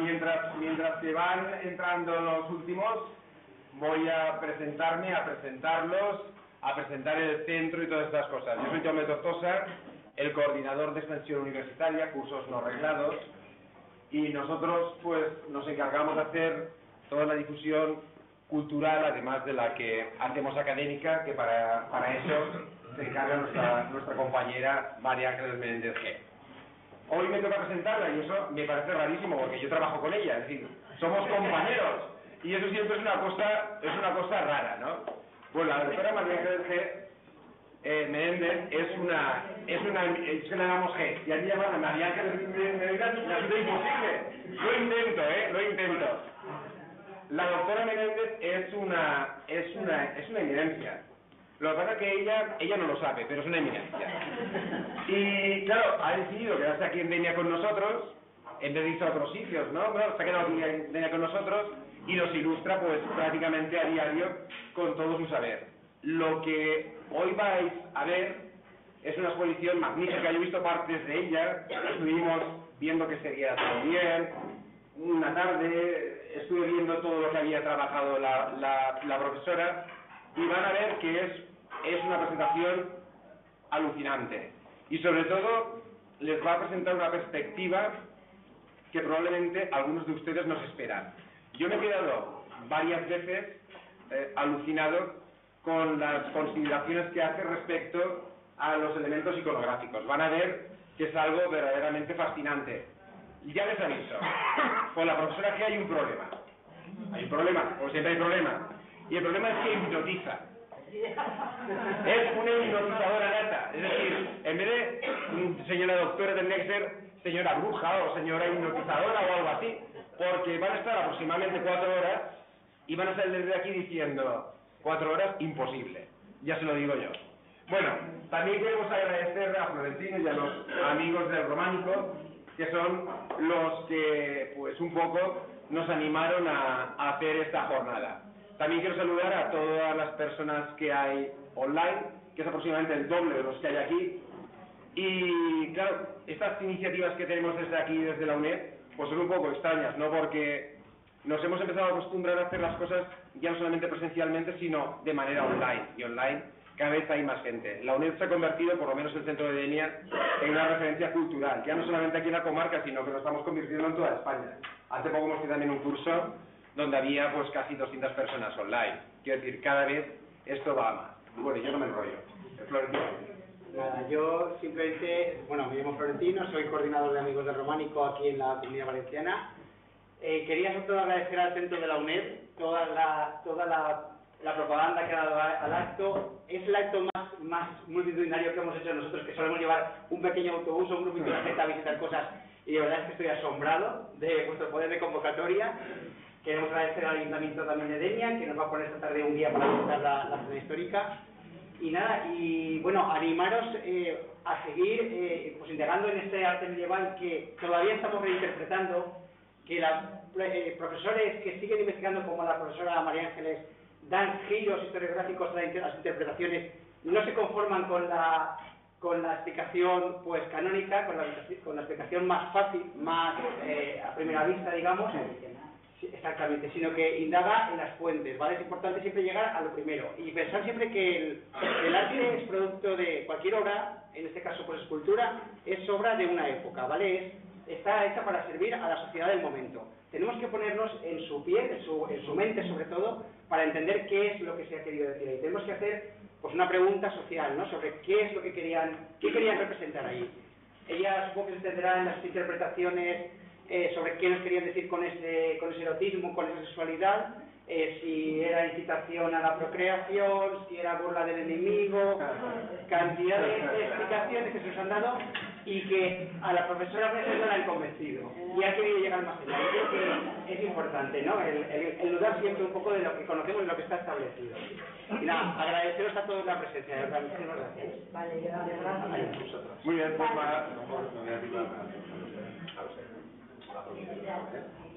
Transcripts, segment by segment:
mientras se van entrando los últimos, voy a presentarme, a presentarlos, a presentar el centro y todas estas cosas. Yo soy Jaume Tortosa, el coordinador de extensión universitaria, cursos no reglados, y nosotros pues nos encargamos de hacer toda la difusión cultural, además de la que hacemos académica, que para eso se encarga nuestra compañera María Ángeles Menéndez G. Hoy me toca presentarla y eso me parece rarísimo porque yo trabajo con ella, es decir, somos compañeros y eso siempre es una cosa rara, ¿no? Pues la doctora María Ángeles G. Menéndez es que la llamamos G, y aquí llaman a María Ángeles Menéndez, la vida imposible. Lo intento. La doctora Menéndez es una eminencia. Lo que pasa es que ella no lo sabe, pero es una eminencia. Y claro, ha decidido quedarse aquí en Denia con nosotros, en vez de irse a otros sitios, ¿no? Bueno, se ha quedado aquí en Denia con nosotros y nos ilustra pues prácticamente a diario con todo su saber. Lo que hoy vais a ver es una exposición magnífica. Yo he visto partes de ella, estuvimos viendo que seguía todo bien. Una tarde estuve viendo todo lo que había trabajado la profesora y van a ver que es una presentación alucinante y sobre todo les va a presentar una perspectiva que probablemente algunos de ustedes no se esperan. Yo me he quedado varias veces alucinado con las consideraciones que hace respecto a los elementos iconográficos. Van a ver que es algo verdaderamente fascinante. Y ya les aviso, con la profesora que hay un problema. Hay un problema, como siempre hay problemas. Y el problema es que hipnotiza. Es una hipnotizadora nata. Es decir, en vez de señora doctora tendría que ser señora bruja o señora hipnotizadora o algo así. Porque van a estar aproximadamente 4 horas y van a salir desde aquí diciendo 4 horas, imposible. Ya se lo digo yo. Bueno, también queremos agradecer a Florentino y a los amigos del Románico, que son los que, pues un poco, nos animaron a hacer esta jornada. También quiero saludar a todas las personas que hay online, que es aproximadamente el doble de los que hay aquí. Y claro, estas iniciativas que tenemos desde aquí, desde la UNED, pues son un poco extrañas, ¿no? Porque nos hemos empezado a acostumbrar a hacer las cosas ya no solamente presencialmente, sino de manera online. Y online cada vez hay más gente. La UNED se ha convertido, por lo menos el centro de Denia, en una referencia cultural, ya no solamente aquí en la comarca, sino que lo estamos convirtiendo en toda España. Hace poco hemos tenido también un curso donde había pues casi 200 personas online. Quiero decir, cada vez esto va a más. Bueno, yo no me enrollo. Florentino. Nada, yo simplemente, bueno, me llamo Florentino, soy coordinador de Amigos del Románico aquí en la Comunidad Valenciana. Quería sobre todo agradecer al centro de la UNED toda la propaganda que ha dado al acto. Es el acto más multitudinario que hemos hecho nosotros, que solemos llevar un pequeño autobús o un grupito de gente a visitar cosas, y de verdad es que estoy asombrado de vuestro poder de convocatoria. Queremos agradecer al Ayuntamiento también de Denia, que nos va a poner esta tarde un guía para visitar la zona histórica. Y nada, y bueno, animaros a seguir pues indagando en este arte medieval que todavía estamos reinterpretando, que profesores que siguen investigando, como la profesora María Ángeles, dan giros historiográficos a las interpretaciones, no se conforman con la explicación pues canónica, con la explicación más fácil, más a primera vista, digamos. Sí, exactamente, sino que indaga en las fuentes, ¿vale? Es importante siempre llegar a lo primero y pensar siempre que el arte es producto de cualquier obra, en este caso pues escultura, es obra de una época, ¿vale? Está hecha para servir a la sociedad del momento. Tenemos que ponernos en su piel, en su mente sobre todo, para entender qué es lo que se ha querido decir ahí. Tenemos que hacer pues una pregunta social, ¿no? Sobre qué es lo que querían representar ahí. Ella supongo que se entenderá en las interpretaciones sobre qué nos querían decir con ese erotismo, con esa sexualidad, si era incitación a la procreación, si era burla del enemigo, cantidad de explicaciones que se nos han dado y que a la profesora veces no la han convencido y ha querido llegar más allá. Yo creo que es importante, ¿no? El dudar siempre un poco de lo que conocemos y lo que está establecido. Y nada, agradeceros a todos la presencia, de verdad, muchísimas gracias. Vale, gracias. Muy bien, pues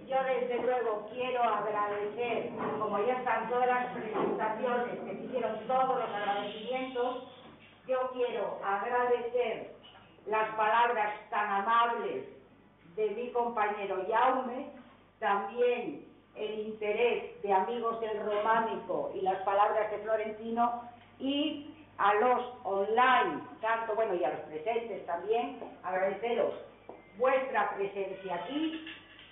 Yo desde luego quiero agradecer, como ya están todas las presentaciones, que se hicieron todos los agradecimientos, yo quiero agradecer las palabras tan amables de mi compañero Jaume, también el interés de Amigos del Románico y las palabras de Florentino, y a los online, tanto, bueno, y a los presentes también, agradeceros vuestra presencia aquí,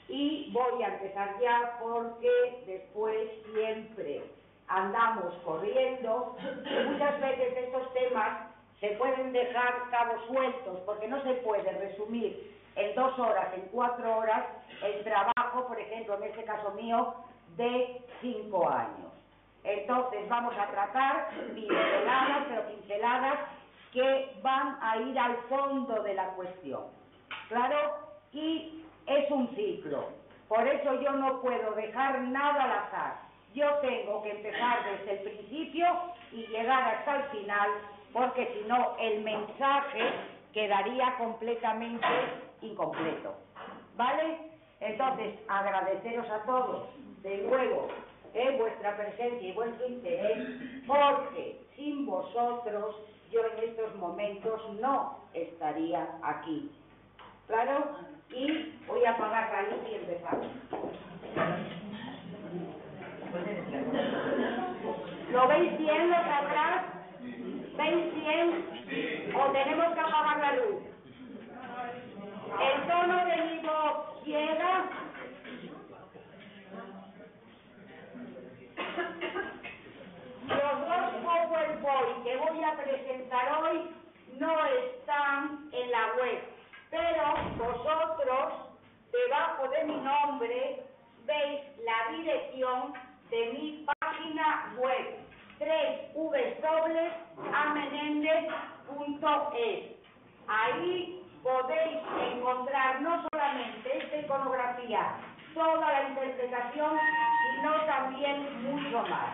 y voy a empezar ya porque después siempre andamos corriendo, y muchas veces estos temas se pueden dejar cabos sueltos, porque no se puede resumir en 2 horas, en 4 horas, el trabajo, por ejemplo, en este caso mío, de 5 años. Entonces vamos a tratar pinceladas, pero pinceladas que van a ir al fondo de la cuestión. ¿Claro? Y es un ciclo. Por eso yo no puedo dejar nada al azar. Yo tengo que empezar desde el principio y llegar hasta el final, porque si no el mensaje quedaría completamente incompleto. ¿Vale? Entonces, agradeceros a todos de nuevo vuestra presencia y vuestro interés, porque sin vosotros yo en estos momentos no estaría aquí. ¿Claro? Y voy a apagar la luz y empezamos. ¿Lo veis bien los de atrás? ¿Veis bien? ¿O tenemos que apagar la luz? El tono de mi voz llega. Los 2 PowerPoint que voy a presentar hoy no están en la web, pero vosotros, debajo de mi nombre, veis la dirección de mi página web, www.amenendez.es. Ahí podéis encontrar no solamente esta iconografía, toda la interpretación, sino también mucho más.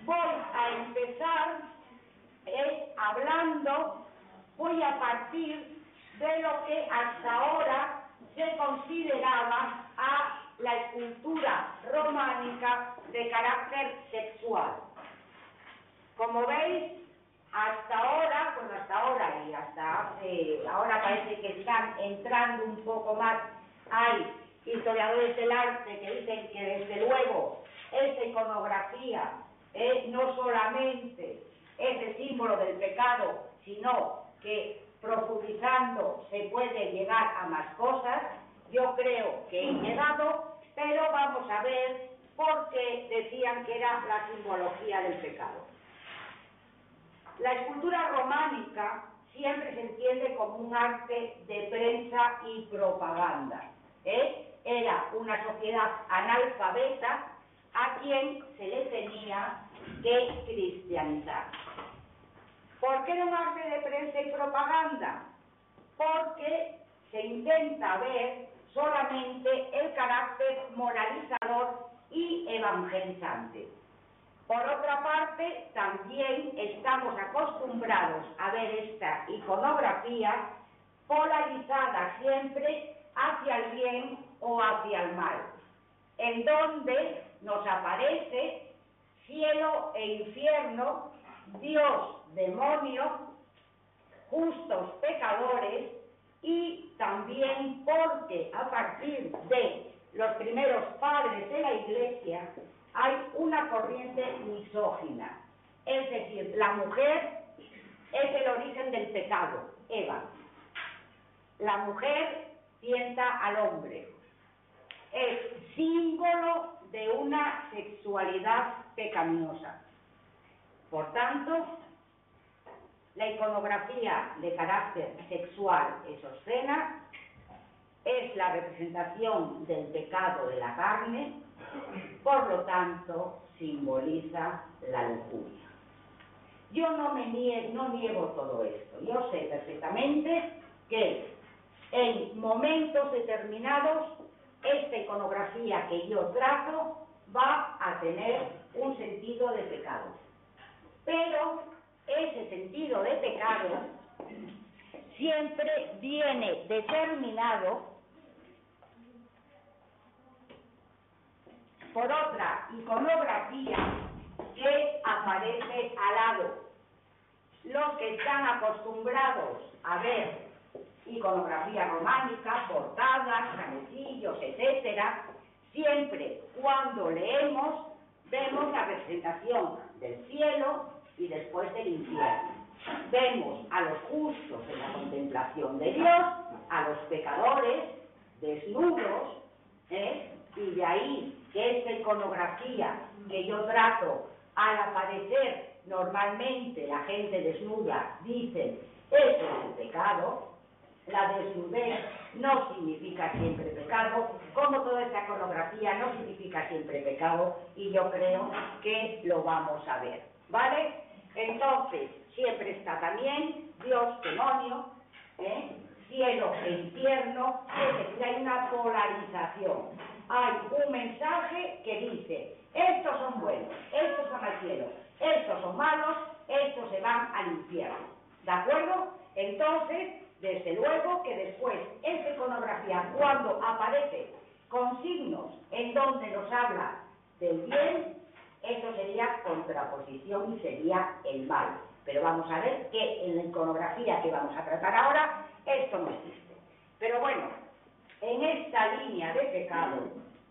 Voy a empezar voy a partir de lo que hasta ahora se consideraba a la escultura románica de carácter sexual. Como veis, hasta ahora y hasta ahora parece que están entrando un poco más. Hay historiadores del arte que dicen que desde luego esta iconografía no solamente es el símbolo del pecado, sino que profundizando se puede llegar a más cosas. Yo creo que he llegado, pero vamos a ver por qué decían que era la simbología del pecado. La escultura románica siempre se entiende como un arte de prensa y propaganda. Era una sociedad analfabeta a quien se le tenía que cristianizar. ¿Por qué era un arte de prensa y propaganda? Porque se intenta ver solamente el carácter moralizador y evangelizante. Por otra parte, también estamos acostumbrados a ver esta iconografía polarizada siempre hacia el bien o hacia el mal, en donde nos aparece cielo e infierno, Dios, demonio, justos, pecadores, y también porque a partir de los primeros padres de la Iglesia hay una corriente misógina, es decir, la mujer es el origen del pecado, Eva. La mujer tienta al hombre, es símbolo de una sexualidad pecaminosa. Por tanto, la iconografía de carácter sexual es obscena, es la representación del pecado de la carne, por lo tanto, simboliza la lujuria. Yo no niego todo esto. Yo sé perfectamente que en momentos determinados esta iconografía que yo trazo va a tener un sentido de pecado. Pero ese sentido de pecado siempre viene determinado por otra iconografía que aparece al lado. Los que están acostumbrados a ver iconografía románica, portadas, canecillos, etcétera, siempre cuando leemos vemos la representación del cielo y después del infierno. Vemos a los justos en la contemplación de Dios, a los pecadores desnudos, y de ahí que esta iconografía que yo trato, al aparecer normalmente la gente desnuda, dicen, eso es el pecado. La desnudez no significa siempre pecado, como toda esta iconografía no significa siempre pecado, y yo creo que lo vamos a ver, ¿vale? Entonces, siempre está también Dios, demonio, cielo e infierno, es decir, hay una polarización. Hay un mensaje que dice, estos son buenos, estos van al cielo, estos son malos, estos se van al infierno, ¿de acuerdo? Entonces, desde luego que después esta iconografía, cuando aparece con signos en donde nos habla del bien, eso sería contraposición y sería el mal. Pero vamos a ver que en la iconografía que vamos a tratar ahora, esto no existe. Pero bueno, en esta línea de pecado,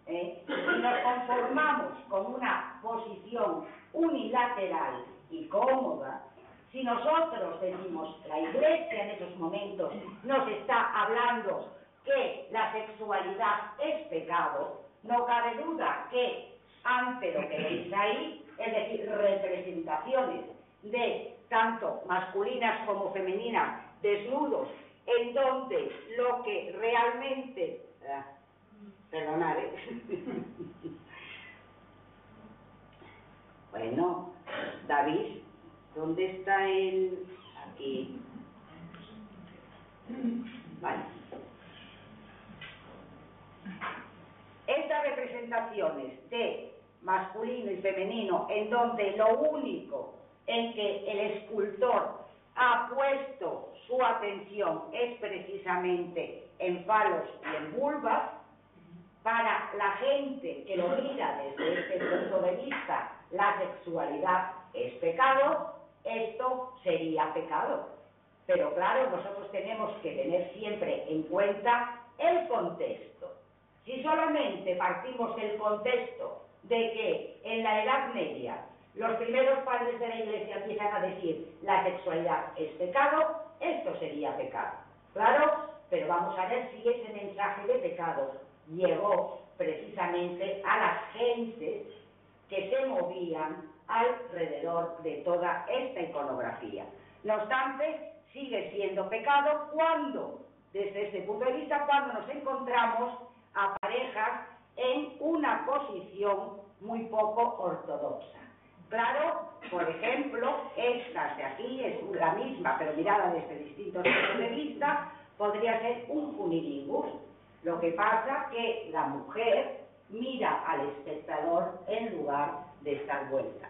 si nos conformamos con una posición unilateral y cómoda, si nosotros decimos, la Iglesia en esos momentos nos está hablando que la sexualidad es pecado, no cabe duda que ante lo que veis ahí, es decir, representaciones de tanto masculinas como femeninas, desnudos, en donde lo que realmente... perdonad, Bueno, David, ¿dónde está el...? Aquí. Vale. Estas representaciones de masculino y femenino, en donde lo único en que el escultor ha puesto su atención es precisamente en falos y en vulvas, para la gente que lo mira desde este punto de vista, la sexualidad es pecado, esto sería pecado. Pero claro, nosotros tenemos que tener siempre en cuenta el contexto. Si solamente partimos del contexto de que en la Edad Media los primeros padres de la Iglesia empiezan a decir la sexualidad es pecado, esto sería pecado. Claro, pero vamos a ver si ese mensaje de pecado llegó precisamente a las gentes que se movían alrededor de toda esta iconografía. No obstante, sigue siendo pecado cuando, desde este punto de vista, cuando nos encontramos a parejas en una posición muy poco ortodoxa. Claro, por ejemplo, esta de aquí es la misma, pero mirada desde distintos puntos de vista, podría ser un cunilingus. Lo que pasa que la mujer mira al espectador en lugar de estar vuelta.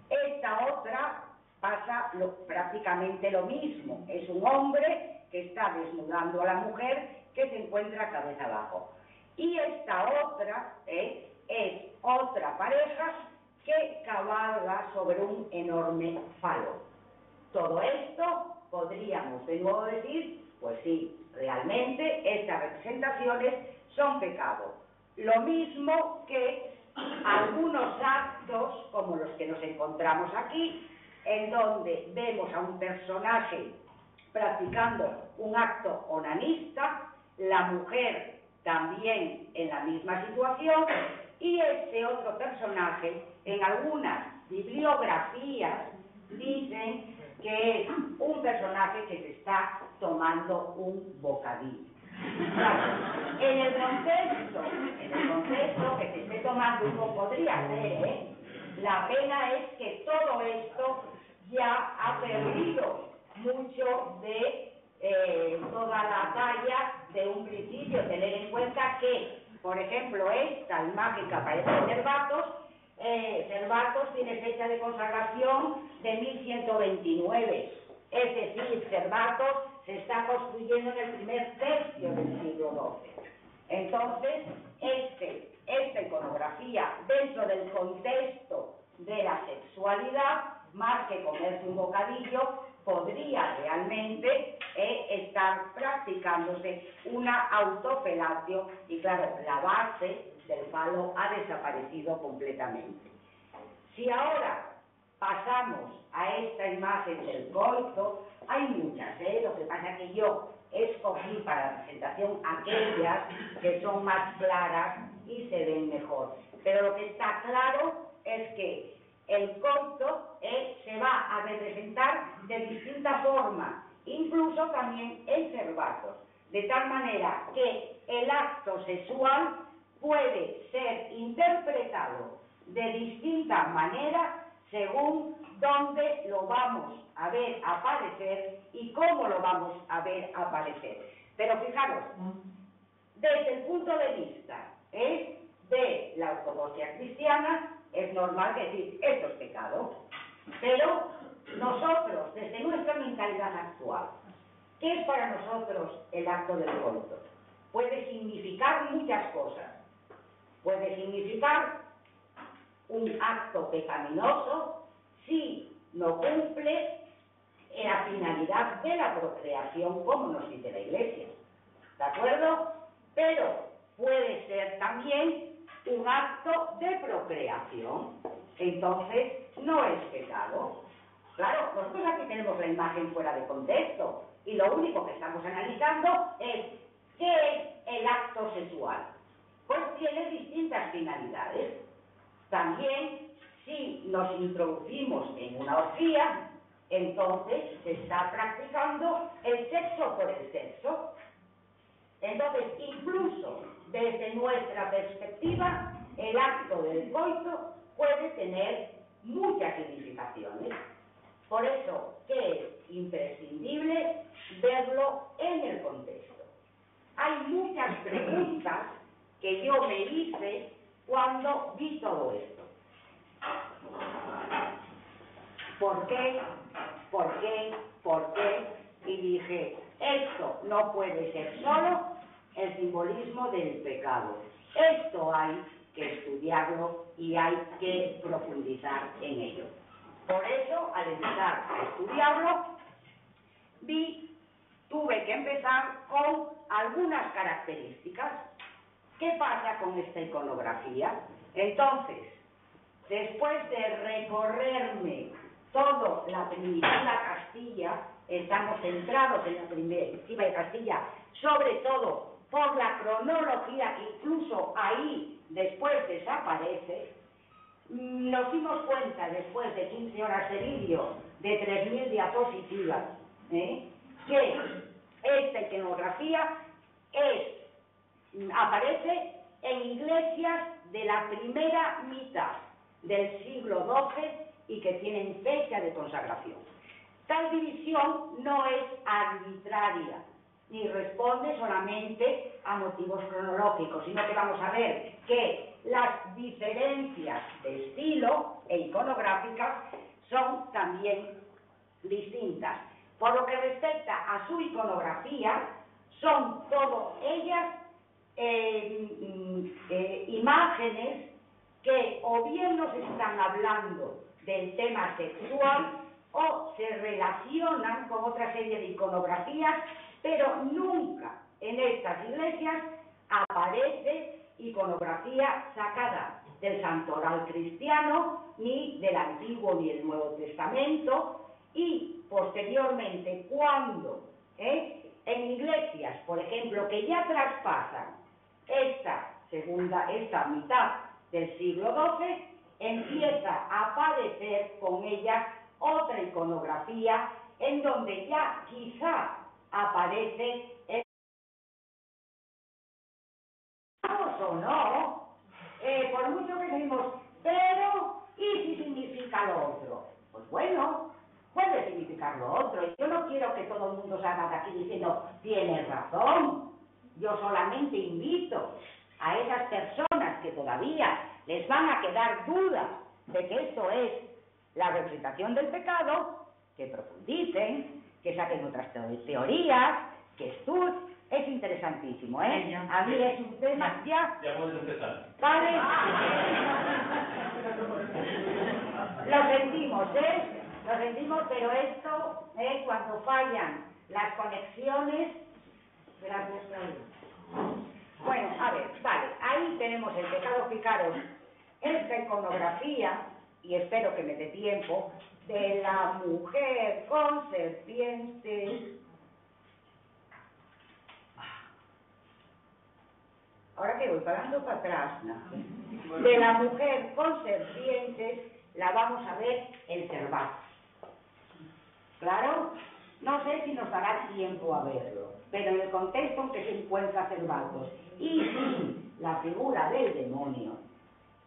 Esta otra pasa prácticamente lo mismo. Es un hombre que está desnudando a la mujer que se encuentra cabeza abajo. Y esta otra es otra pareja que cabalga sobre un enorme falo. Todo esto podríamos de nuevo decir, pues sí, realmente estas representaciones son pecado. Lo mismo que algunos actos, como los que nos encontramos aquí, en donde vemos a un personaje practicando un acto onanista, la mujer también en la misma situación, y este otro personaje, en algunas bibliografías, dicen que es un personaje que se está tomando un bocadillo. Claro, en el contexto que se esté tomando uno podría ser, la pena es que todo esto ya ha perdido mucho de toda la talla de un principio. Tener en cuenta que, por ejemplo, esta imagen que aparece en Cervatos tiene fecha de consagración de 1129, es decir, Cervatos se está construyendo en el primer tercio del siglo XII. Entonces, esta iconografía, dentro del contexto de la sexualidad, más que comerse un bocadillo, podría realmente estar practicándose una autofelatio y claro, la base del falo ha desaparecido completamente. Si ahora pasamos a esta imagen del coito, hay muchas, lo que pasa es que yo escogí para la presentación aquellas que son más claras y se ven mejor. Pero lo que está claro es que el coito se va a representar de distinta forma, incluso también en cervatos, de tal manera que el acto sexual puede ser interpretado de distinta manera según dónde lo vamos a ver aparecer y cómo lo vamos a ver aparecer. Pero fijaros, desde el punto de vista de la ortodoxia cristiana, es normal decir, esto es pecado. Pero nosotros, desde nuestra mentalidad actual, ¿qué es para nosotros el acto del coito? Puede significar muchas cosas. Puede significar un acto pecaminoso si no cumple la finalidad de la procreación, como nos dice la Iglesia. ¿De acuerdo? Pero puede ser también un acto de procreación. Entonces, no es pecado. Claro, nosotros aquí tenemos la imagen fuera de contexto y lo único que estamos analizando es ¿qué es el acto sexual? Pues tiene distintas finalidades. También, si nos introducimos en una orgía, entonces se está practicando el sexo por el sexo. Entonces, incluso desde nuestra perspectiva, el acto del coito puede tener muchas significaciones. Por eso que es imprescindible verlo en el contexto. Hay muchas preguntas que yo me hice cuando vi todo esto. ¿Por qué? ¿Por qué? ¿Por qué? Y dije, esto no puede ser solo el simbolismo del pecado. Esto hay que estudiarlo y hay que profundizar en ello. Por eso, al empezar a estudiarlo, tuve que empezar con algunas características. ¿Qué pasa con esta iconografía? Entonces, después de recorrerme toda la primitiva Castilla, estamos centrados en la primitiva de Castilla, sobre todo por la cronología que incluso ahí después desaparece, nos dimos cuenta después de 15 horas de vídeo, de 3.000 diapositivas, que esta iconografía aparece en iglesias de la primera mitad del siglo XII y que tienen fecha de consagración. Tal división no es arbitraria, ni responde solamente a motivos cronológicos, sino que vamos a ver que las diferencias de estilo e iconográficas son también distintas. Por lo que respecta a su iconografía, son todas ellas imágenes que o bien nos están hablando del tema sexual o se relacionan con otra serie de iconografías, pero nunca en estas iglesias aparece iconografía sacada del santoral cristiano, ni del Antiguo ni del Nuevo Testamento, y posteriormente cuando en iglesias, por ejemplo, que ya traspasan esta mitad del siglo XII, empieza a aparecer con ellas otra iconografía en donde ya quizá aparece o no, por mucho que decimos, pero ¿y si significa lo otro? Pues bueno, puede significar lo otro. Yo no quiero que todo el mundo salga de aquí diciendo, tienes razón. Yo solamente invito a esas personas que todavía les van a quedar dudas de que esto es la representación del pecado, que profundicen, que saquen otras teorías, que estudien. Es interesantísimo, ¿eh? A mí es un tema ya... Ya puedes empezar. ¿Vale? Lo sentimos, ¿eh? Lo sentimos, pero esto, cuando fallan las conexiones... Gracias, Claudia. Bueno, a ver, vale, ahí tenemos el pecado, fijaros, esta iconografía, y espero que me dé tiempo, de la mujer con serpientes. Ahora que voy parando para atrás, de la mujer con serpientes la vamos a ver en Cervantes. ¿Claro? No sé si nos dará tiempo a verlo, pero en el contexto en que se encuentra Cervantes y la figura del demonio,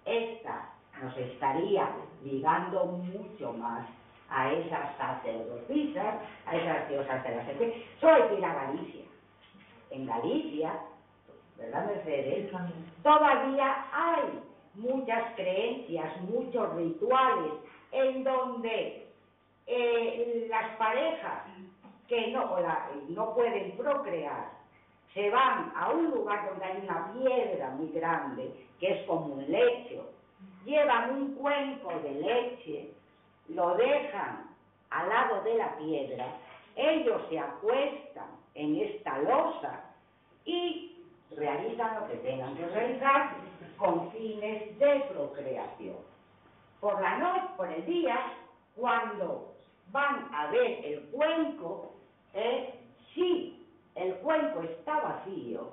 esta nos estaría ligando mucho más a esas sacerdotisas, a esas diosas de la serpiente. Solo hay que ir a Galicia. En Galicia, ¿verdad, Mercedes? Todavía hay muchas creencias, muchos rituales en donde las parejas que no pueden procrear se van a un lugar donde hay una piedra muy grande, que es como un lecho, llevan un cuenco de leche, lo dejan al lado de la piedra, ellos se acuestan en esta losa y realizan lo que tengan que realizar con fines de procreación. Por la noche, por el día, cuando van a ver el cuenco, si el cuenco está vacío,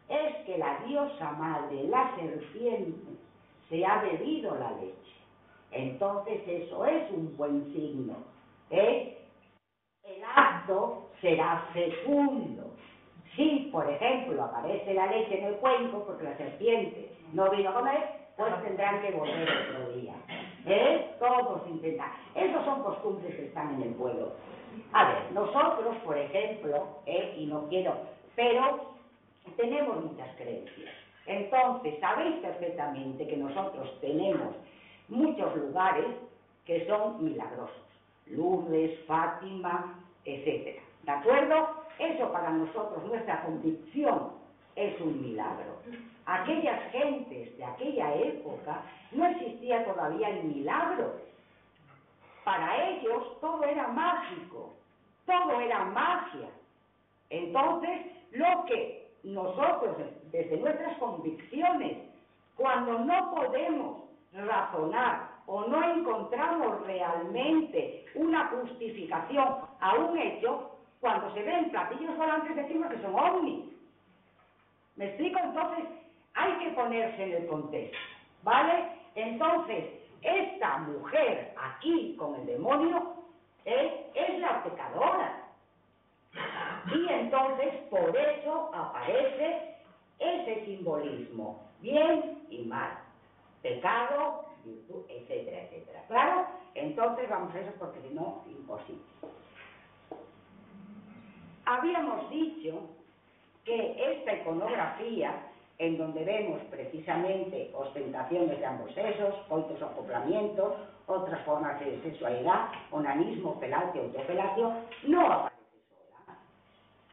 es que la diosa madre, la serpiente, se ha bebido la leche. Entonces eso es un buen signo. El acto será fecundo. Si, por ejemplo, aparece la leche en el cuenco, porque la serpiente no vino a comer, pues tendrán que volver otro día. Todos intentan. Esas son costumbres que están en el pueblo. A ver, nosotros, por ejemplo, y no quiero, pero tenemos muchas creencias. Entonces, sabéis perfectamente que nosotros tenemos muchos lugares que son milagrosos. Lourdes, Fátima, etc. ¿De acuerdo? Eso para nosotros, nuestra convicción, es un milagro. Aquellas gentes de aquella época no existía todavía el milagro. Para ellos todo era mágico, todo era magia. Entonces, lo que nosotros, desde nuestras convicciones, cuando no podemos razonar o no encontramos realmente una justificación a un hecho, cuando se ven platillos volantes decimos que son ovnis. ¿Me explico? Entonces, hay que ponerse en el contexto, ¿vale? Entonces, esta mujer aquí con el demonio es la pecadora. Y entonces, por eso aparece ese simbolismo, bien y mal, pecado, virtud, etcétera, etcétera. ¿Claro? Entonces vamos a eso porque si no, imposible. Habíamos dicho que esta iconografía, en donde vemos precisamente ostentaciones de ambos sexos, coitos o acoplamientos, otras formas de sexualidad, onanismo, felatio, autofelatio, no aparece sola.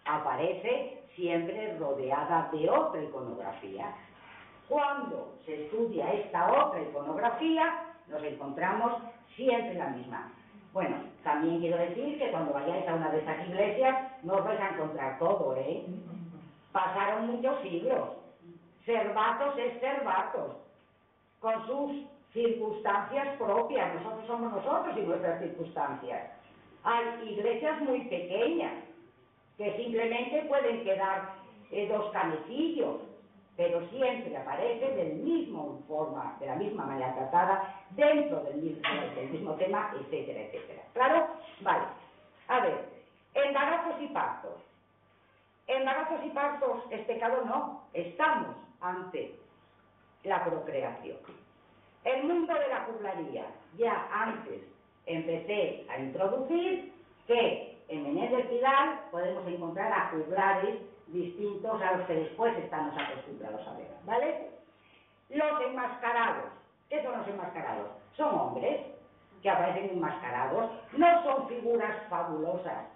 Aparece siempre rodeada de otra iconografía. Cuando se estudia esta otra iconografía, nos encontramos siempre la misma. Bueno, también quiero decir que cuando vayáis a una de estas iglesias no os vais a encontrar todo, Pasaron muchos siglos. Cervatos es Cervatos, con sus circunstancias propias. Nosotros somos nosotros y nuestras circunstancias. Hay iglesias muy pequeñas, que simplemente pueden quedar 2 canecillos, pero siempre aparece de la misma manera tratada, dentro del mismo tema, etcétera, etcétera. ¿Claro? Vale. A ver, embarazos y partos. Embarazos y partos es pecado, no. Estamos ante la procreación. El mundo de la juglaría, ya antes empecé a introducir que en Menéndez Pidal podemos encontrar a juglares distintos a los que después estamos acostumbrados a ver, ¿vale? Los enmascarados. ¿Qué son los enmascarados? Son hombres que aparecen enmascarados, no son figuras fabulosas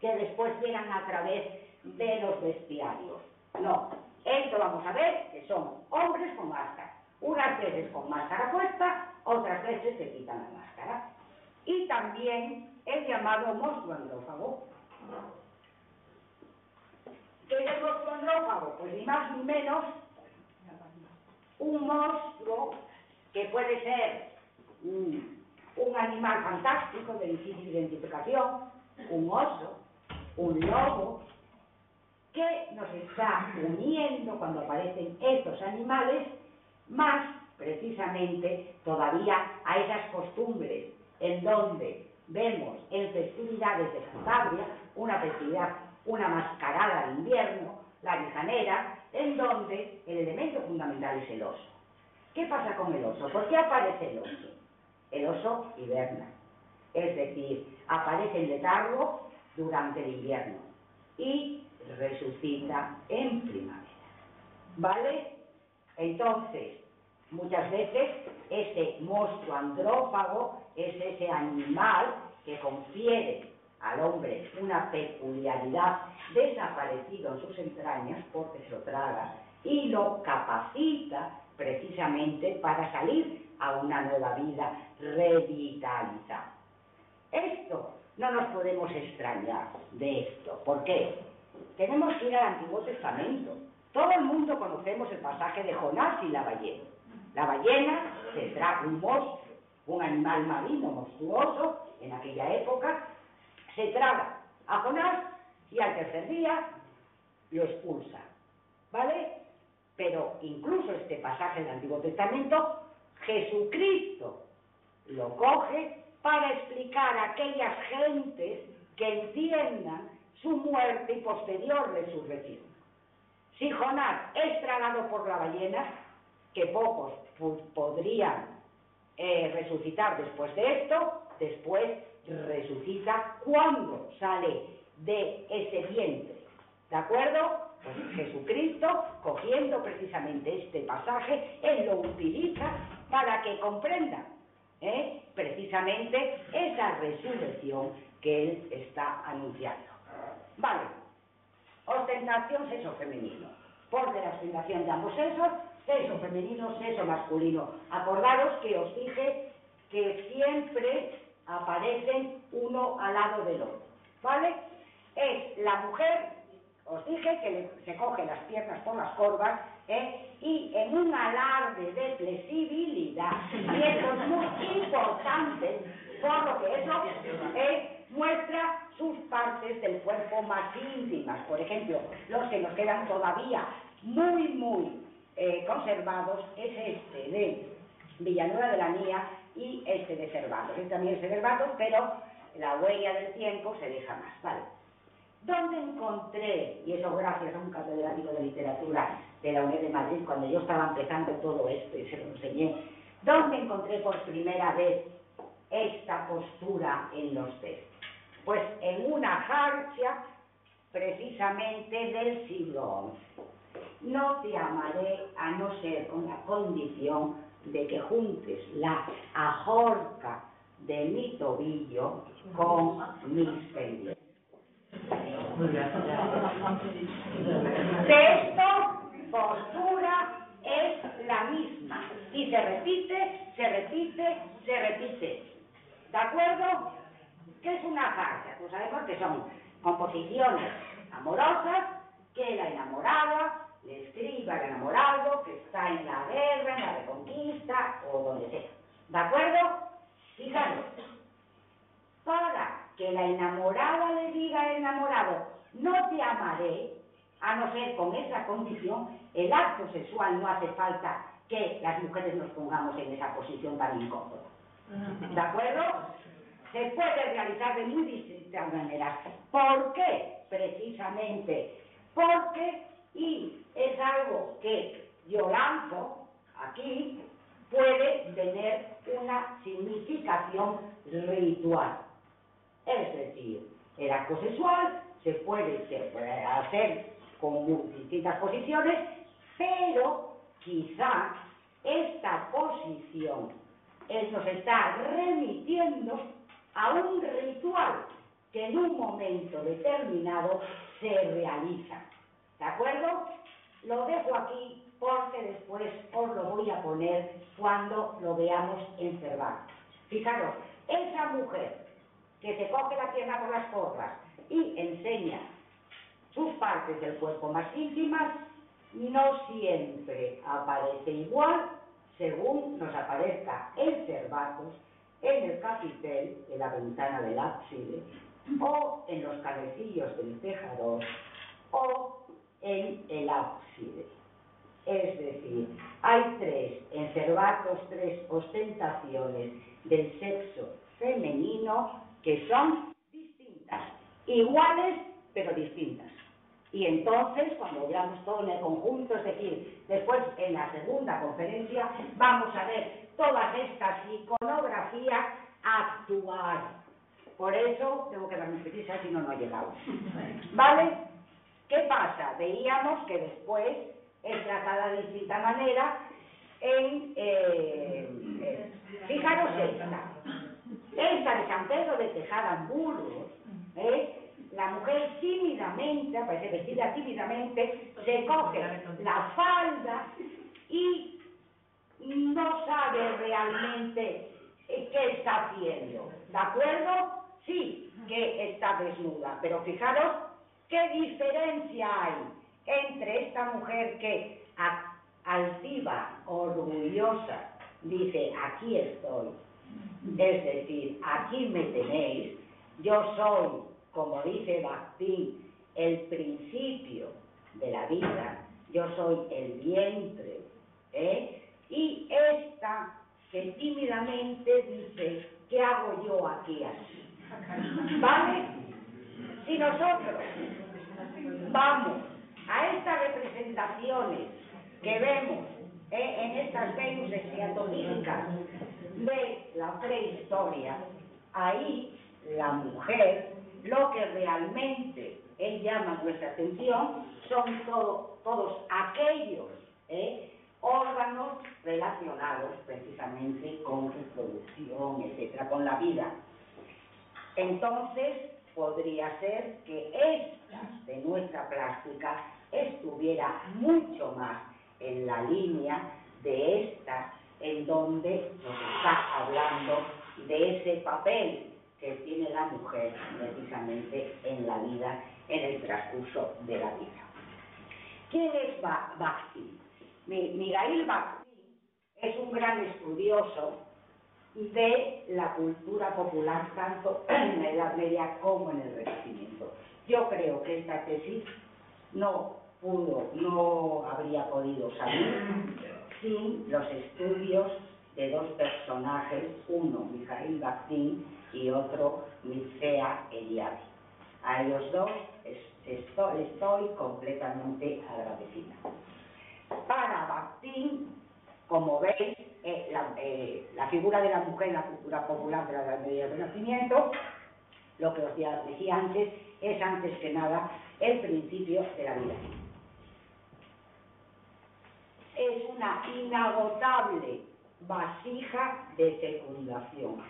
que después llegan a través de los bestiarios. No, esto vamos a ver que son hombres con máscara. Unas veces con máscara puesta, otras veces se quitan la máscara. Y también también el llamado monstruo andrófago. ¿Qué es el monstruo andrófago? Pues ni más ni menos un monstruo que puede ser un animal fantástico de difícil identificación, un oso, un lobo, que nos está uniendo cuando aparecen estos animales, más precisamente todavía a esas costumbres en donde vemos en festividades de Cantabria, una festividad, una mascarada de invierno, la Vijanera, en donde el elemento fundamental es el oso. ¿Qué pasa con el oso? ¿Por qué aparece el oso? El oso hiberna, es decir, aparece en letargo durante el invierno y resucita en primavera. ¿Vale? Entonces, muchas veces ese monstruo andrófago es ese animal que confiere al hombre una peculiaridad desaparecido en sus entrañas porque se lo traga y lo capacita precisamente para salir a una nueva vida revitalizada. Esto no nos podemos extrañar de esto. ¿Por qué? Tenemos que ir al Antiguo Testamento. Todo el mundo conocemos el pasaje de Jonás y la ballena. La ballena se traga un monstruo, un animal marino monstruoso en aquella época, se traga a Jonás y al tercer día lo expulsa. ¿Vale? Pero incluso este pasaje del Antiguo Testamento, Jesucristo lo coge para explicar a aquellas gentes que entiendan su muerte y posterior resurrección. Si Jonás es tragado por la ballena, que pocos podrían resucitar después de esto, después resucita cuando sale de ese vientre. ¿De acuerdo? Pues Jesucristo, cogiendo precisamente este pasaje, Él lo utiliza para que comprendan precisamente esa resurrección que Él está anunciando. Vale. Ostentación, sexo femenino. Por de la ostentación de ambos sexos, sexo femenino, sexo masculino. Acordaros que os dije que siempre aparecen uno al lado del otro. ¿Vale? Es la mujer, os dije que se coge las piernas por las corvas y en un alarde de flexibilidad. Y eso es muy importante, por lo que eso muestra sus partes del cuerpo más íntimas. Por ejemplo, los que nos quedan todavía muy conservados es este de Villanueva de la Mía y este de Cervantes. Este también es de Cervantes, pero la huella del tiempo se deja más. ¿Vale? ¿Dónde encontré, y eso gracias a un catedrático de literatura de la UNED de Madrid, cuando yo estaba empezando todo esto y se lo enseñé, dónde encontré por primera vez esta postura en los textos? Pues en una jarcia precisamente del siglo XI. No te amaré a no ser con la condición de que juntes la ajorca de mi tobillo con mis pendientes. Texto, postura es la misma y se repite. ¿De acuerdo? ¿Qué es una jarcia? Pues sabemos que son composiciones amorosas que la enamorada le escribe al enamorado que está en la guerra, en la reconquista o donde sea. ¿De acuerdo? Fijaros, para que la enamorada le diga al enamorado no te amaré, a no ser con esa condición, el acto sexual no hace falta que las mujeres nos pongamos en esa posición tan incómoda. ¿De acuerdo? Se puede realizar de muy distintas maneras. ¿Por qué? Precisamente porque, y es algo que yo lanzo aquí, puede tener una significación ritual. Es decir, el acto sexual se puede hacer con distintas posiciones, pero quizá esta posición nos está remitiendo a un ritual que en un momento determinado se realiza. ¿De acuerdo? Lo dejo aquí porque después os lo voy a poner cuando lo veamos en Cervantes. Fijaros, esa mujer que se coge la pierna por las corvas y enseña sus partes del cuerpo más íntimas, no siempre aparece igual según nos aparezca el cervatus, en el capitel, en la ventana del ábside, o en los canecillos del tejador, o en el ábside. Es decir, hay en cervatos tres ostentaciones del sexo femenino que son distintas, iguales pero distintas. Y entonces, cuando veamos todo en el conjunto, es decir, después en la segunda conferencia, vamos a ver todas estas iconografías actuar. Por eso tengo que darme prisa, si no, no llegamos. ¿Vale? ¿Qué pasa? Veíamos que después es tratada de distinta manera fijaros esta de San Pedro de Tejada en Burgos, la mujer tímidamente, aparece vestida tímidamente, se coge la falda y no sabe realmente qué está haciendo, ¿de acuerdo? Sí, que está desnuda, pero fijaros qué diferencia hay entre esta mujer que altiva, orgullosa, dice, aquí estoy, es decir, aquí me tenéis, yo soy, como dice Bakhtin, el principio de la vida, yo soy el vientre, y esta que tímidamente dice, ¿qué hago yo aquí así? ¿Vale? Si nosotros vamos a estas representaciones que vemos en estas Venus esciatolíticas de la prehistoria, ahí la mujer, lo que realmente llama nuestra atención son todos aquellos órganos relacionados precisamente con reproducción, etcétera, con la vida. Entonces, podría ser que esta de nuestra plástica estuviera mucho más en la línea de esta, en donde nos está hablando de ese papel que tiene la mujer precisamente en la vida, en el transcurso de la vida. ¿Quién es Bakhtin? Mikhail Bakhtin es un gran estudioso de la cultura popular, tanto en la Edad Media como en el Renacimiento. Yo creo que esta tesis no habría podido salir sin los estudios de dos personajes, uno Mikhail Bakhtin y otro Mircea Eliade. A ellos dos estoy completamente agradecida. Para Bakhtin, como veis, la figura de la mujer en la cultura popular de la Edad Media y del Renacimiento, lo que os decía antes, es antes que nada el principio de la vida. Es una inagotable vasija de fecundación.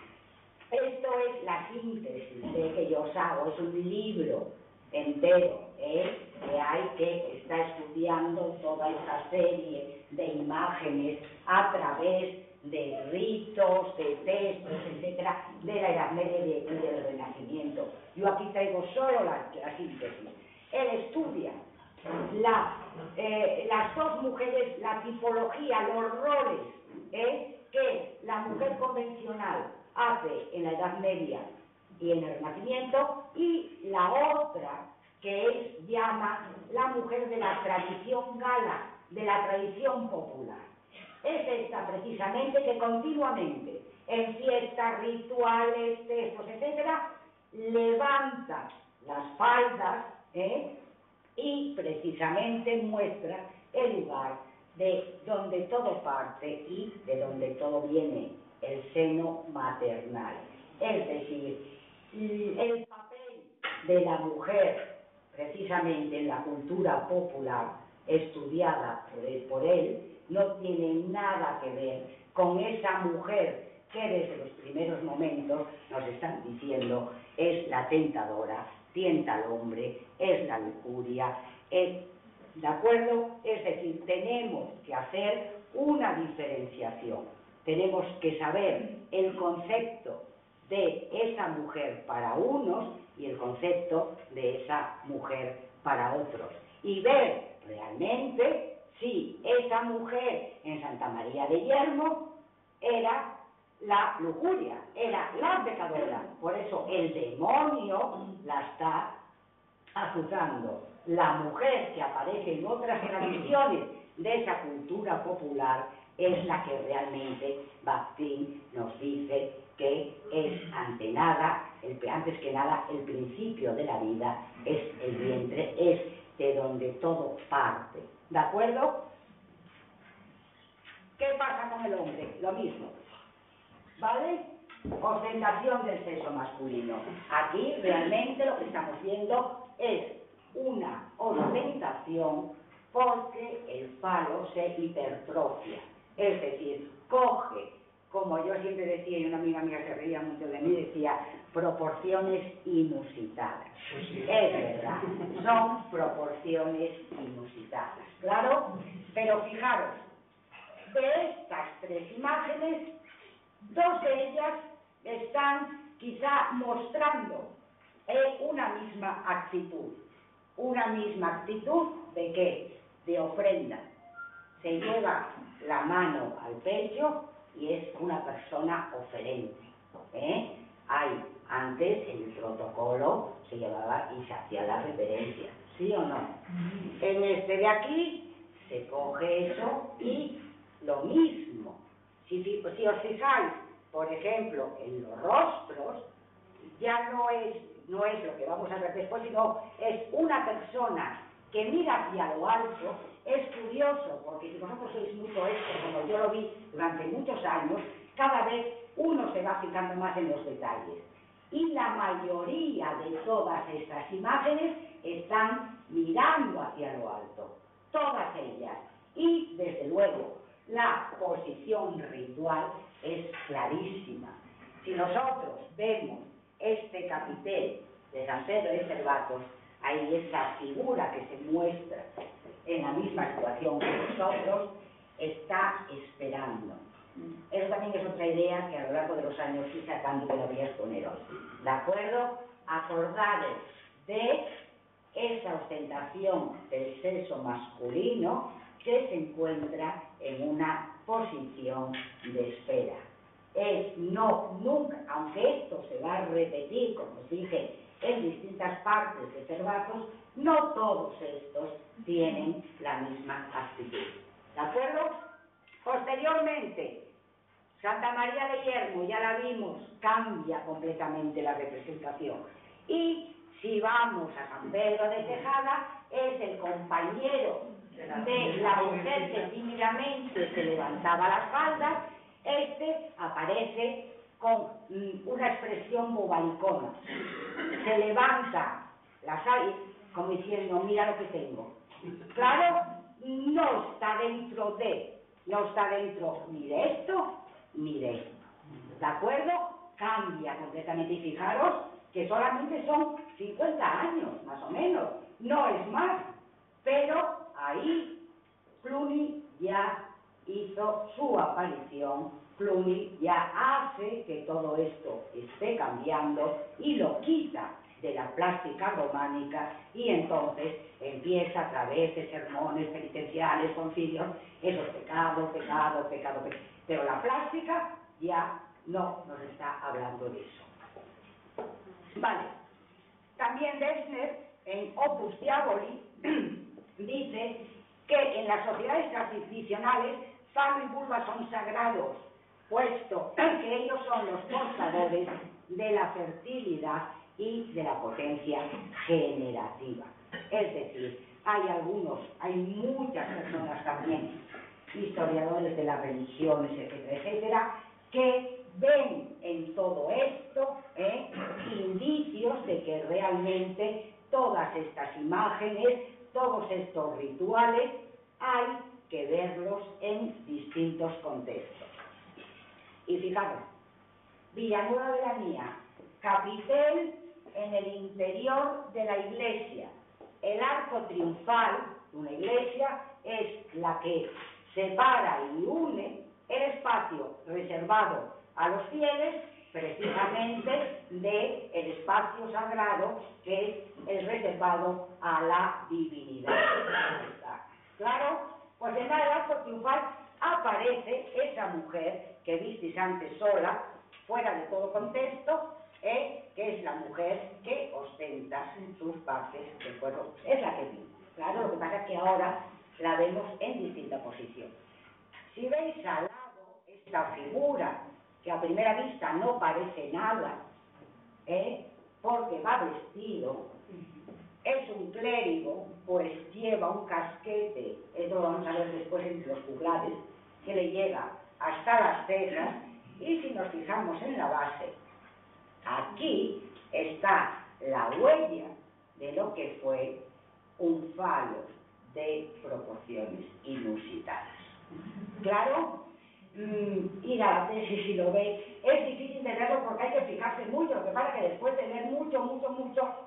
Esto es la síntesis que yo os hago, es un libro entero que hay que estar estudiando toda esta serie de imágenes a través de ritos, de textos, etcétera, de la Edad Media y del Renacimiento. Yo aquí traigo solo la síntesis. Él estudia las dos mujeres, la tipología, los roles que la mujer convencional hace en la Edad Media y en el Renacimiento, y la otra que él llama la mujer de la tradición gala, de la tradición popular. Es esta precisamente que continuamente en fiestas, rituales, textos, etcétera, levanta las faldas y precisamente muestra el lugar de donde todo parte y de donde todo viene, el seno maternal. Es decir, el papel de la mujer precisamente en la cultura popular estudiada por él no tiene nada que ver con esa mujer que desde los primeros momentos nos están diciendo es la tentadora, tienta al hombre, es la lujuria, ¿de acuerdo? Es decir, tenemos que hacer una diferenciación, tenemos que saber el concepto de esa mujer para unos y el concepto de esa mujer para otros. Y ver realmente si esa mujer en Santa María de Yermo era la lujuria, era la pecadora. Por eso el demonio la está azuzando. La mujer que aparece en otras tradiciones de esa cultura popular es la que realmente Bakhtin nos dice que es antes que nada, el principio de la vida, es el vientre, es de donde todo parte. ¿De acuerdo? ¿Qué pasa con el hombre? Lo mismo. ¿Vale? Ostentación del sexo masculino. Aquí realmente lo que estamos viendo es una ostentación porque el falo se hipertrofia. Es decir, coge, como yo siempre decía, y una amiga mía se reía mucho de mí, decía, proporciones inusitadas. Es verdad, son proporciones inusitadas, ¿claro? Pero fijaros, de estas tres imágenes, dos de ellas están quizá mostrando una misma actitud. ¿Una misma actitud de qué? De ofrenda. Se lleva la mano al pecho y es una persona oferente. Antes en el protocolo se llevaba y se hacía la reverencia, ¿sí o no? En este de aquí se coge eso y lo mismo. Si os fijáis, por ejemplo, en los rostros, ya no es lo que vamos a ver después, sino es una persona que mira hacia lo alto. Es curioso, porque si vosotros sois mucho esto, como yo lo vi durante muchos años, cada vez uno se va fijando más en los detalles. Y la mayoría de todas estas imágenes están mirando hacia lo alto, todas ellas. Y, desde luego, la posición ritual es clarísima. Si nosotros vemos este capitel de San Pedro de Cervatos, hay esa figura que se muestra en la misma situación que nosotros, está esperando. Eso también es otra idea que a lo largo de los años fui sacando, que lo voy a exponer hoy. ¿De acuerdo? Acordaros de esa ostentación del sexo masculino que se encuentra en una posición de espera. Nunca, aunque esto se va a repetir, como os dije, en distintas partes de Cervatos, no todos estos tienen la misma actitud. ¿De acuerdo? Posteriormente, Santa María de Yermo, ya la vimos, cambia completamente la representación. Y si vamos a San Pedro de Tejada, es el compañero de la mujer que tímidamente se levantaba las faldas. Este aparece con una expresión bobalicona. Se levanta las hay como diciendo, mira lo que tengo. Claro, no está dentro ni de esto ni de esto. ¿De acuerdo? Cambia completamente. Y fijaros que solamente son 50 años, más o menos, no es más. Pero ahí Cluny ya hizo su aparición. Cluny ya hace que todo esto esté cambiando y lo quita de la plástica románica, y entonces empieza a través de sermones penitenciales, concilios, esos pecados, pero la plástica ya no nos está hablando de eso. Vale. También Dessner, en Opus Diaboli, dice que en las sociedades tradicionales falo y vulva son sagrados, puesto que ellos son los portadores de la fertilidad y de la potencia generativa. Es decir, hay muchas personas también, historiadores de las religiones, etcétera, etcétera, que ven en todo esto indicios de que realmente todas estas imágenes, todos estos rituales, hay que verlos en distintos contextos. Y fijaros, Villanueva de la Mía, capitel en el interior de la iglesia. El arco triunfal de una iglesia es la que separa y une el espacio reservado a los fieles precisamente del espacio sagrado que es el reservado a la divinidad. ¿Claro? Pues en el acto triunfal aparece esa mujer que visteis antes sola, fuera de todo contexto, que es la mujer que ostenta sus partes del cuerpo. Es la que vimos. Claro, lo que pasa es que ahora la vemos en distinta posición. Si veis al lado esta figura, que a primera vista no parece nada, porque va vestido, es un clérigo, pues lleva un casquete, esto lo vamos a ver después entre los juglares, que le llega hasta las cejas, y si nos fijamos en la base, aquí está la huella de lo que fue un falo de proporciones inusitadas. ¿Claro? Ir a la tesis si lo veis, es difícil de verlo porque hay que fijarse mucho, lo que pasa es que después de ver mucho,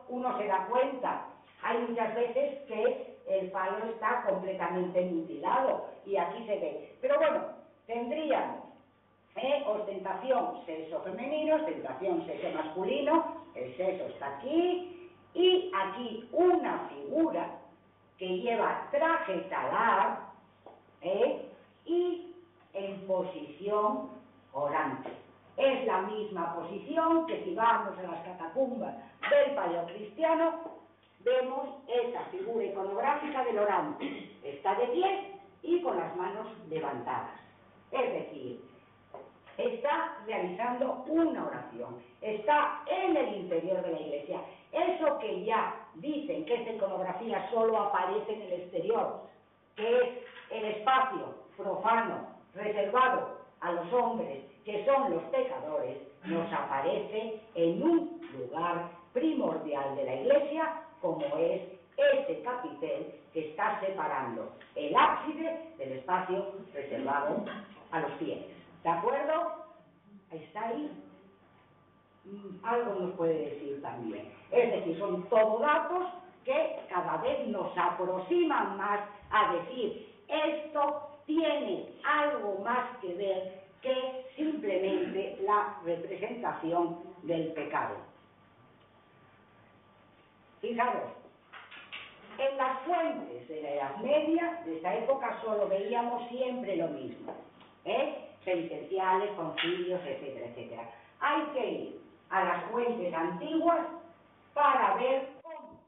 uno se da cuenta. Hay muchas veces que el falo está completamente mutilado y aquí se ve. Pero bueno, tendríamos ostentación sexo femenino, ostentación sexo masculino, el sexo está aquí, y aquí una figura que lleva traje talar, y en posición orante. Es la misma posición que si vamos a las catacumbas del paleocristiano, vemos esa figura iconográfica del orante. Está de pie y con las manos levantadas. Es decir, está realizando una oración, está en el interior de la iglesia. Eso que ya dicen que esta iconografía solo aparece en el exterior, que es el espacio profano, reservado a los hombres, que son los pecadores, nos aparece en un lugar primordial de la iglesia, como es ese capitel que está separando el ábside del espacio reservado a los fieles. ¿De acuerdo? ¿Está ahí? Algo nos puede decir también. Es decir, son todos datos que cada vez nos aproximan más a decir esto tiene algo más que ver que simplemente la representación del pecado. Fijaros, en las fuentes de la Edad Media, de esta época, solo veíamos siempre lo mismo, penitenciales, concilios, etcétera, etcétera. Hay que ir a las fuentes antiguas para ver cómo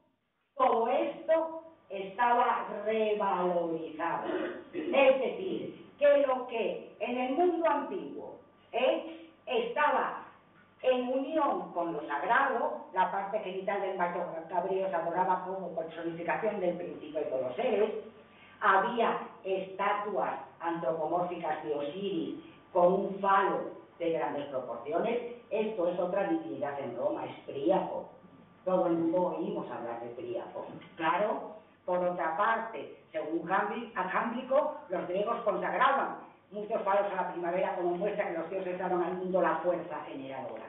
todo esto estaba revalorizado. Es decir, que lo que en el mundo antiguo estaba en unión con lo sagrado, la parte genital del macho cabrío se adoraba como personificación del principio de todos los seres, había estatuas antropomórficas de Osiris con un falo de grandes proporciones. Esto es otra divinidad en Roma, es Príapo. Todo el mundo oímos hablar de Príapo. Claro, por otra parte, según Jámblico, los griegos consagraban muchos falos a la primavera como muestra que los dioses daban al mundo la fuerza generadora.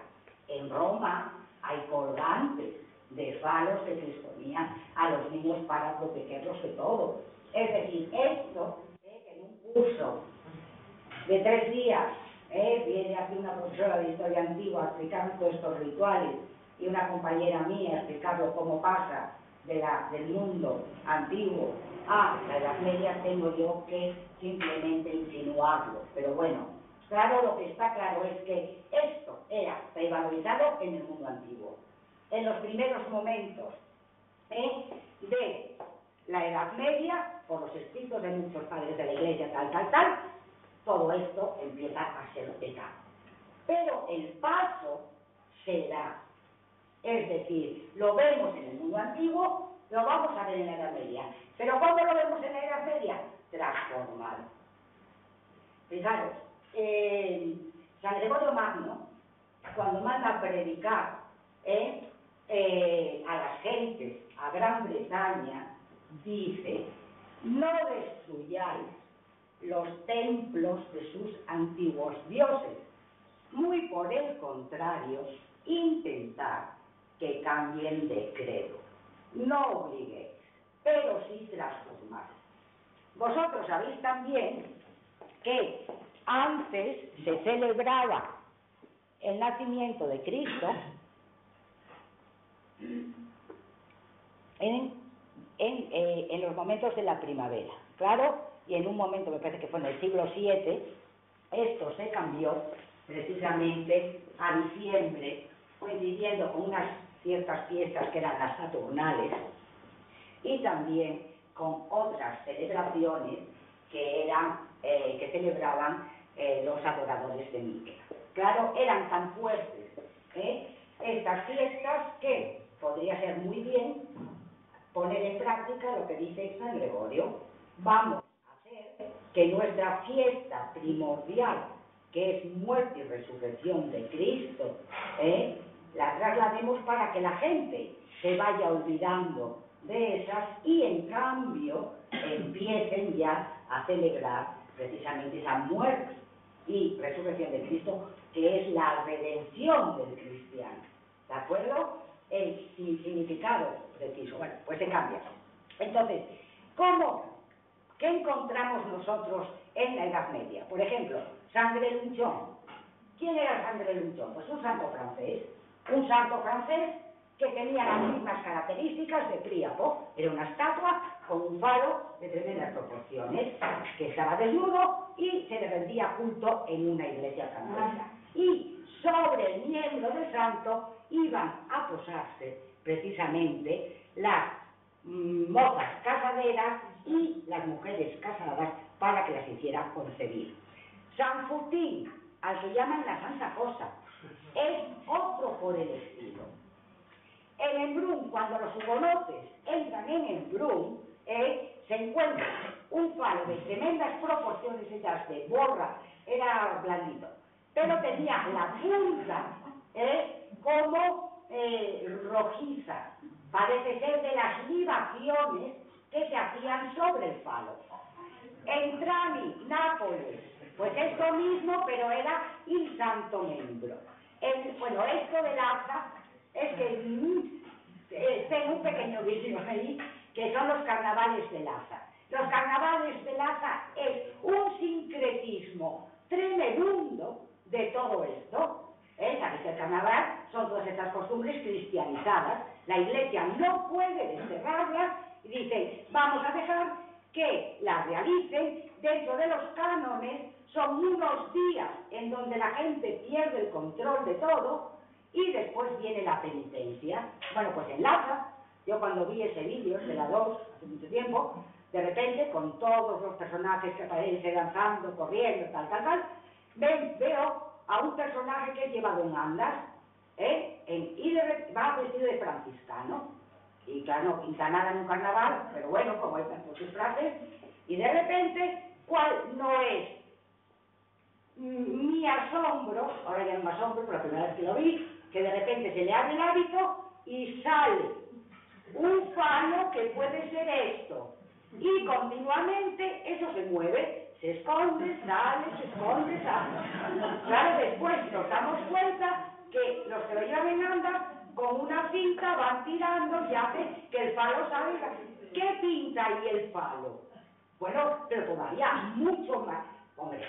En Roma hay colgantes de falos que se les ponían a los niños para protegerlos de todo. Es decir, esto, en un curso de 3 días, viene aquí una profesora de historia antigua a explicar todos estos rituales y una compañera mía a explicarlo cómo pasa del mundo antiguo a la Edad Media, tengo yo que simplemente insinuarlo. Pero bueno, claro, lo que está claro es que esto era revalorizado en el mundo antiguo. En los primeros momentos de la Edad Media, por los escritos de muchos padres de la Iglesia, tal, todo esto empieza a ser pecado. Pero el paso se da. Es decir, lo vemos en el mundo antiguo, lo vamos a ver en la Edad Media. Pero ¿cómo lo vemos en la Edad Media? Transformado. Fijaros, San Gregorio Magno, cuando manda a predicar a las gentes, a Gran Bretaña, dice: no destruyáis los templos de sus antiguos dioses, muy por el contrario, intentad que cambien de credo. No obliguéis, pero sí transformad. Vosotros sabéis también que antes se celebraba el nacimiento de Cristo en los momentos de la primavera, claro, y en un momento, me parece que fue en el siglo VII, esto se cambió precisamente a diciembre, coincidiendo con unas ciertas fiestas que eran las saturnales, y también con otras celebraciones que eran que celebraban los adoradores de Miquel. Claro, eran tan fuertes estas fiestas que podría ser muy bien poner en práctica lo que dice San Gregorio. Vamos a hacer que nuestra fiesta primordial, que es muerte y resurrección de Cristo, la traslademos para que la gente se vaya olvidando de esas y en cambio empiecen ya a celebrar precisamente esa muerte y resurrección de Cristo, que es la redención del cristiano. ¿De acuerdo? El significado preciso. Bueno, pues se cambia. Entonces, ¿qué encontramos nosotros en la Edad Media? Por ejemplo, San Greluchón. ¿Quién era San Greluchón? Pues un santo francés que tenía las mismas características de Príapo. Era una estatua con un faro de tremendas proporciones, que estaba desnudo y se le rendía culto en una iglesia francesa. Y sobre el miembro del santo iban a posarse precisamente las mozas casaderas y las mujeres casadas para que las hiciera concebir. San Futín, al que llaman la Santa Cosa, es otro por el estilo. En Embrun, cuando los hugonotes entran en Embrun, se encuentra un falo de tremendas proporciones hechas de borra, era blandito, pero tenía la punta como rojiza, parece ser de las libaciones que se hacían sobre el falo. En Trani, Nápoles, pues es lo mismo, pero era il santo membro. Bueno, esto del asa es que tengo un pequeño vídeo ahí, que son los carnavales de Laza. Los carnavales de Laza es un sincretismo tremebundo de todo esto. Sabéis que el carnaval son todas estas costumbres cristianizadas. La Iglesia no puede desterrarlas y dice, vamos a dejar que las realicen dentro de los cánones. Son unos días en donde la gente pierde el control de todo y después viene la penitencia. Bueno, pues en Laza, yo cuando vi ese vídeo de la 2 hace mucho tiempo, de repente con todos los personajes que aparecen danzando, corriendo, tal, veo a un personaje que lleva un andas, y va vestido de franciscano, y claro, no pinta nada en un carnaval, pero bueno, como hay tantos disfraces, y de repente, ¿cuál no es mi asombro? Ahora ya no me asombro, pero la primera vez que lo vi, que de repente se le abre el hábito y sale un falo que puede ser esto, y continuamente eso se mueve, se esconde, sale, Claro, después nos damos cuenta que los que lo llevan en andas con una cinta van tirando y hace que el falo salga. ¿Qué pinta ahí el falo? Bueno, pero todavía mucho más. Hombre,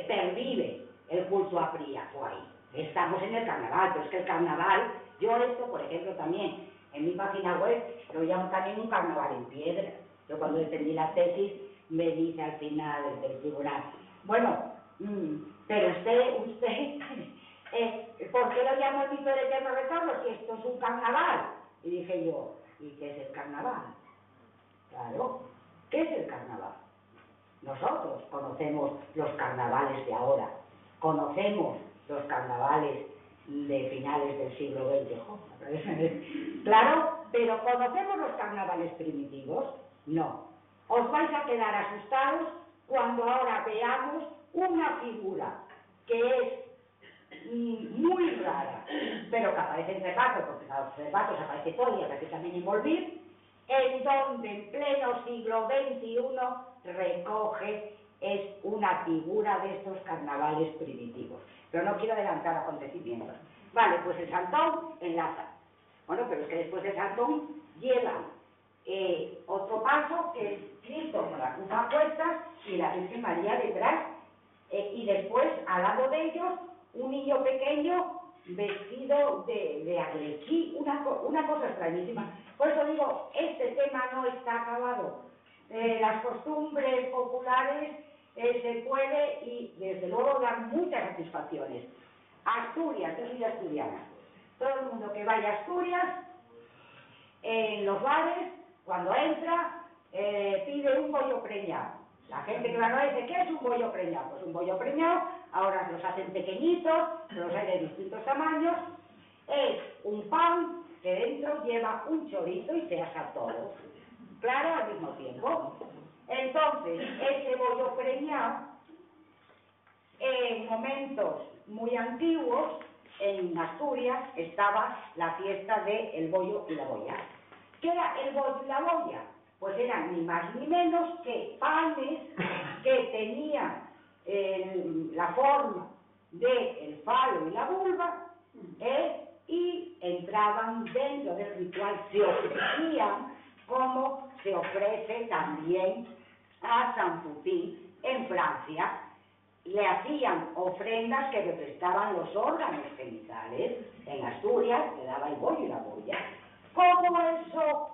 pervive el culto a Príapo ahí. Estamos en el carnaval, pero es que el carnaval, yo esto, por ejemplo, también en mi página web lo llamo también un carnaval en piedra. Yo cuando defendí la tesis me dice al final del tribunal, bueno, pero usted, ¿por qué lo llamo el mito del eterno retorno si esto es un carnaval? Y dije yo, ¿y qué es el carnaval? Claro, ¿qué es el carnaval? Nosotros conocemos los carnavales de ahora, conocemos los carnavales de finales del siglo XX. Claro, pero ¿conocemos los carnavales primitivos? No. Os vais a quedar asustados cuando ahora veamos una figura que es muy rara, pero que aparece en reparto, porque en los repartos aparece todo y aparece también en Volvir, en donde en pleno siglo XXI recoge, es una figura de estos carnavales primitivos. Pero no quiero adelantar acontecimientos. Vale, pues el Santón enlaza. Bueno, pero es que después del Santón llevan otro paso, que es Cristo con la cruz a cuestas y la Virgen María detrás, y después al lado de ellos un niño pequeño vestido de arlequí, una cosa extrañísima. Por eso digo, este tema no está acabado. Las costumbres populares se puede y desde luego dan muchas satisfacciones. Asturias, yo soy asturiana. Todo el mundo que vaya a Asturias, en los bares, cuando entra, pide un bollo preñado. La gente que va a dice, ¿qué es un bollo preñado? Pues un bollo preñado, ahora los hacen pequeñitos, los hay de distintos tamaños. Es un pan que dentro lleva un chorizo y se asa todo. Claro, al mismo tiempo. Entonces, ese bollo preñado, en momentos muy antiguos, en Asturias, estaba la fiesta del bollo y la boya. ¿Qué era el bollo y la boya? Pues eran ni más ni menos que panes que tenían la forma del falo y la vulva, y entraban dentro del ritual, se ofrecían como se ofrece también a San Putín en Francia. Le hacían ofrendas que representaban los órganos genitales. En Asturias le daba el bollo y la boya. ¿Cómo eso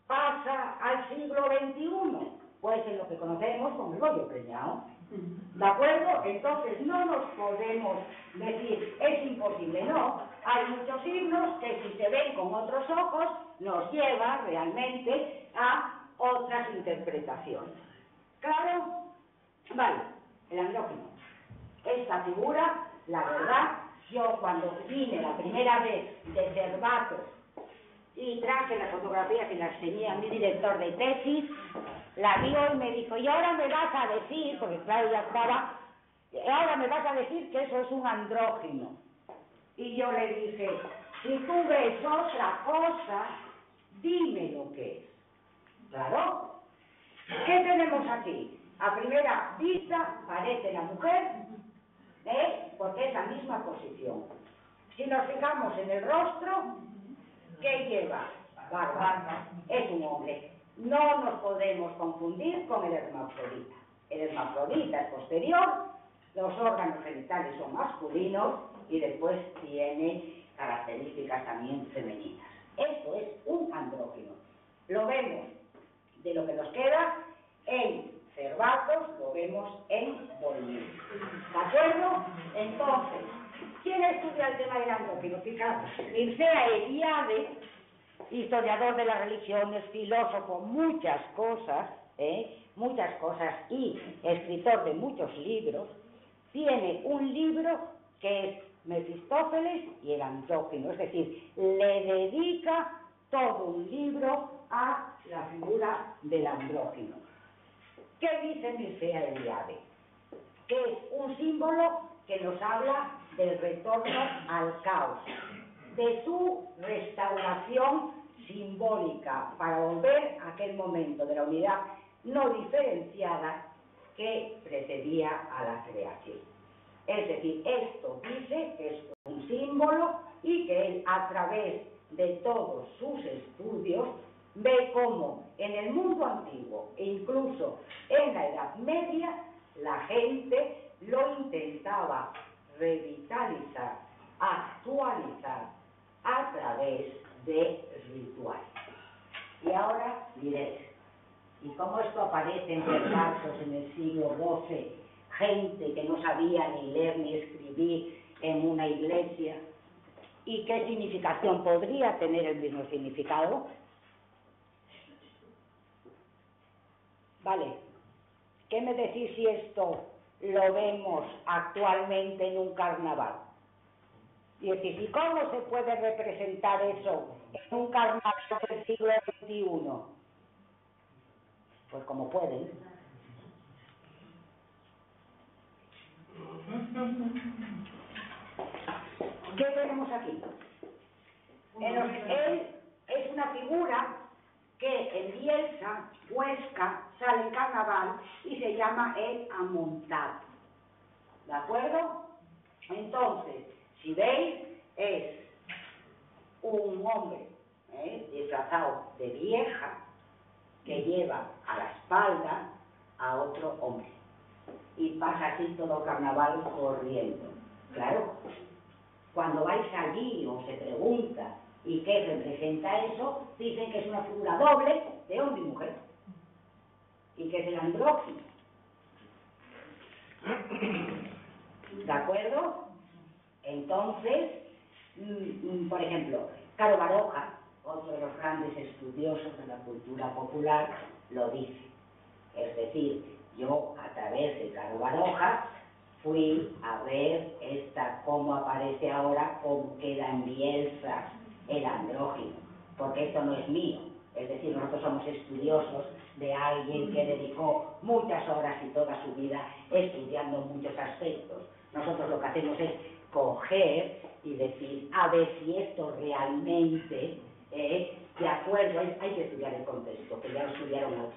pasa al siglo XXI? Pues en lo que conocemos como el bollo preñado. ¿De acuerdo? Entonces no nos podemos decir, es imposible, no. Hay muchos signos que si se ven con otros ojos nos lleva realmente a otras interpretaciones. ¿Claro? Vale, el andrógino. Esta figura, la verdad, yo cuando vine la primera vez de Cervatos y traje las fotografías y las tenía mi director de tesis, la vio y me dijo, y ahora me vas a decir, porque claro ya estaba, ahora me vas a decir que eso es un andrógino. Y yo le dije, si tú ves otra cosa, dime lo que es. Claro. ¿Qué tenemos aquí? A primera vista parece la mujer, porque es la misma posición. Si nos fijamos en el rostro, ¿qué lleva? Barba. Es un hombre. No nos podemos confundir con el hermafrodita. El hermafrodita es posterior, los órganos genitales son masculinos y después tiene características también femeninas. Esto es un andrógino. Lo vemos de lo que nos queda en Cervatos, lo vemos en Boimler. ¿De acuerdo? Entonces, ¿quién estudia el tema del andrógino? Fijaos, Mircea Eliade, historiador de las religiones, filósofo, muchas cosas y escritor de muchos libros, tiene un libro que es Mefistófeles y el andrógino, es decir, le dedica todo un libro a la figura del andrógino. ¿Qué dice Mircea Eliade? Que es un símbolo que nos habla del retorno al caos, de su restauración simbólica para volver a aquel momento de la unidad no diferenciada que precedía a la creación. Es decir, esto dice que es un símbolo y que él a través de todos sus estudios ve cómo en el mundo antiguo e incluso en la Edad Media la gente lo intentaba revitalizar, actualizar a través de rituales. Y ahora diréis, ¿y cómo esto aparece en Cervatos en el siglo XII? Gente que no sabía ni leer ni escribir en una iglesia. ¿Y qué significación podría tener el mismo significado? Vale, ¿qué me decís si esto lo vemos actualmente en un carnaval? Y decís, ¿y cómo se puede representar eso en un carnaval del siglo XXI? Pues como pueden. ¿Qué tenemos aquí? Él es una figura que en Bielsa, Huesca, sale en carnaval y se llama el amontado. ¿De acuerdo? Entonces, si veis, es un hombre disfrazado de vieja que lleva a la espalda a otro hombre y pasa así todo carnaval corriendo. Claro, cuando vais allí o se pregunta ¿y qué representa eso? Dicen que es una figura doble de hombre y mujer. Y que es el andrógino. ¿De acuerdo? Entonces, por ejemplo, Caro Baroja, otro de los grandes estudiosos de la cultura popular, lo dice. Es decir, yo a través de Caro Baroja fui a ver cómo aparece ahora, cómo queda en Bielsa el andrógino, porque esto no es mío. Es decir, nosotros somos estudiosos de alguien que dedicó muchas horas y toda su vida estudiando muchos aspectos. Nosotros lo que hacemos es coger y decir, a ver si esto realmente, de acuerdo, hay que estudiar el contexto, que ya lo estudiaron otros.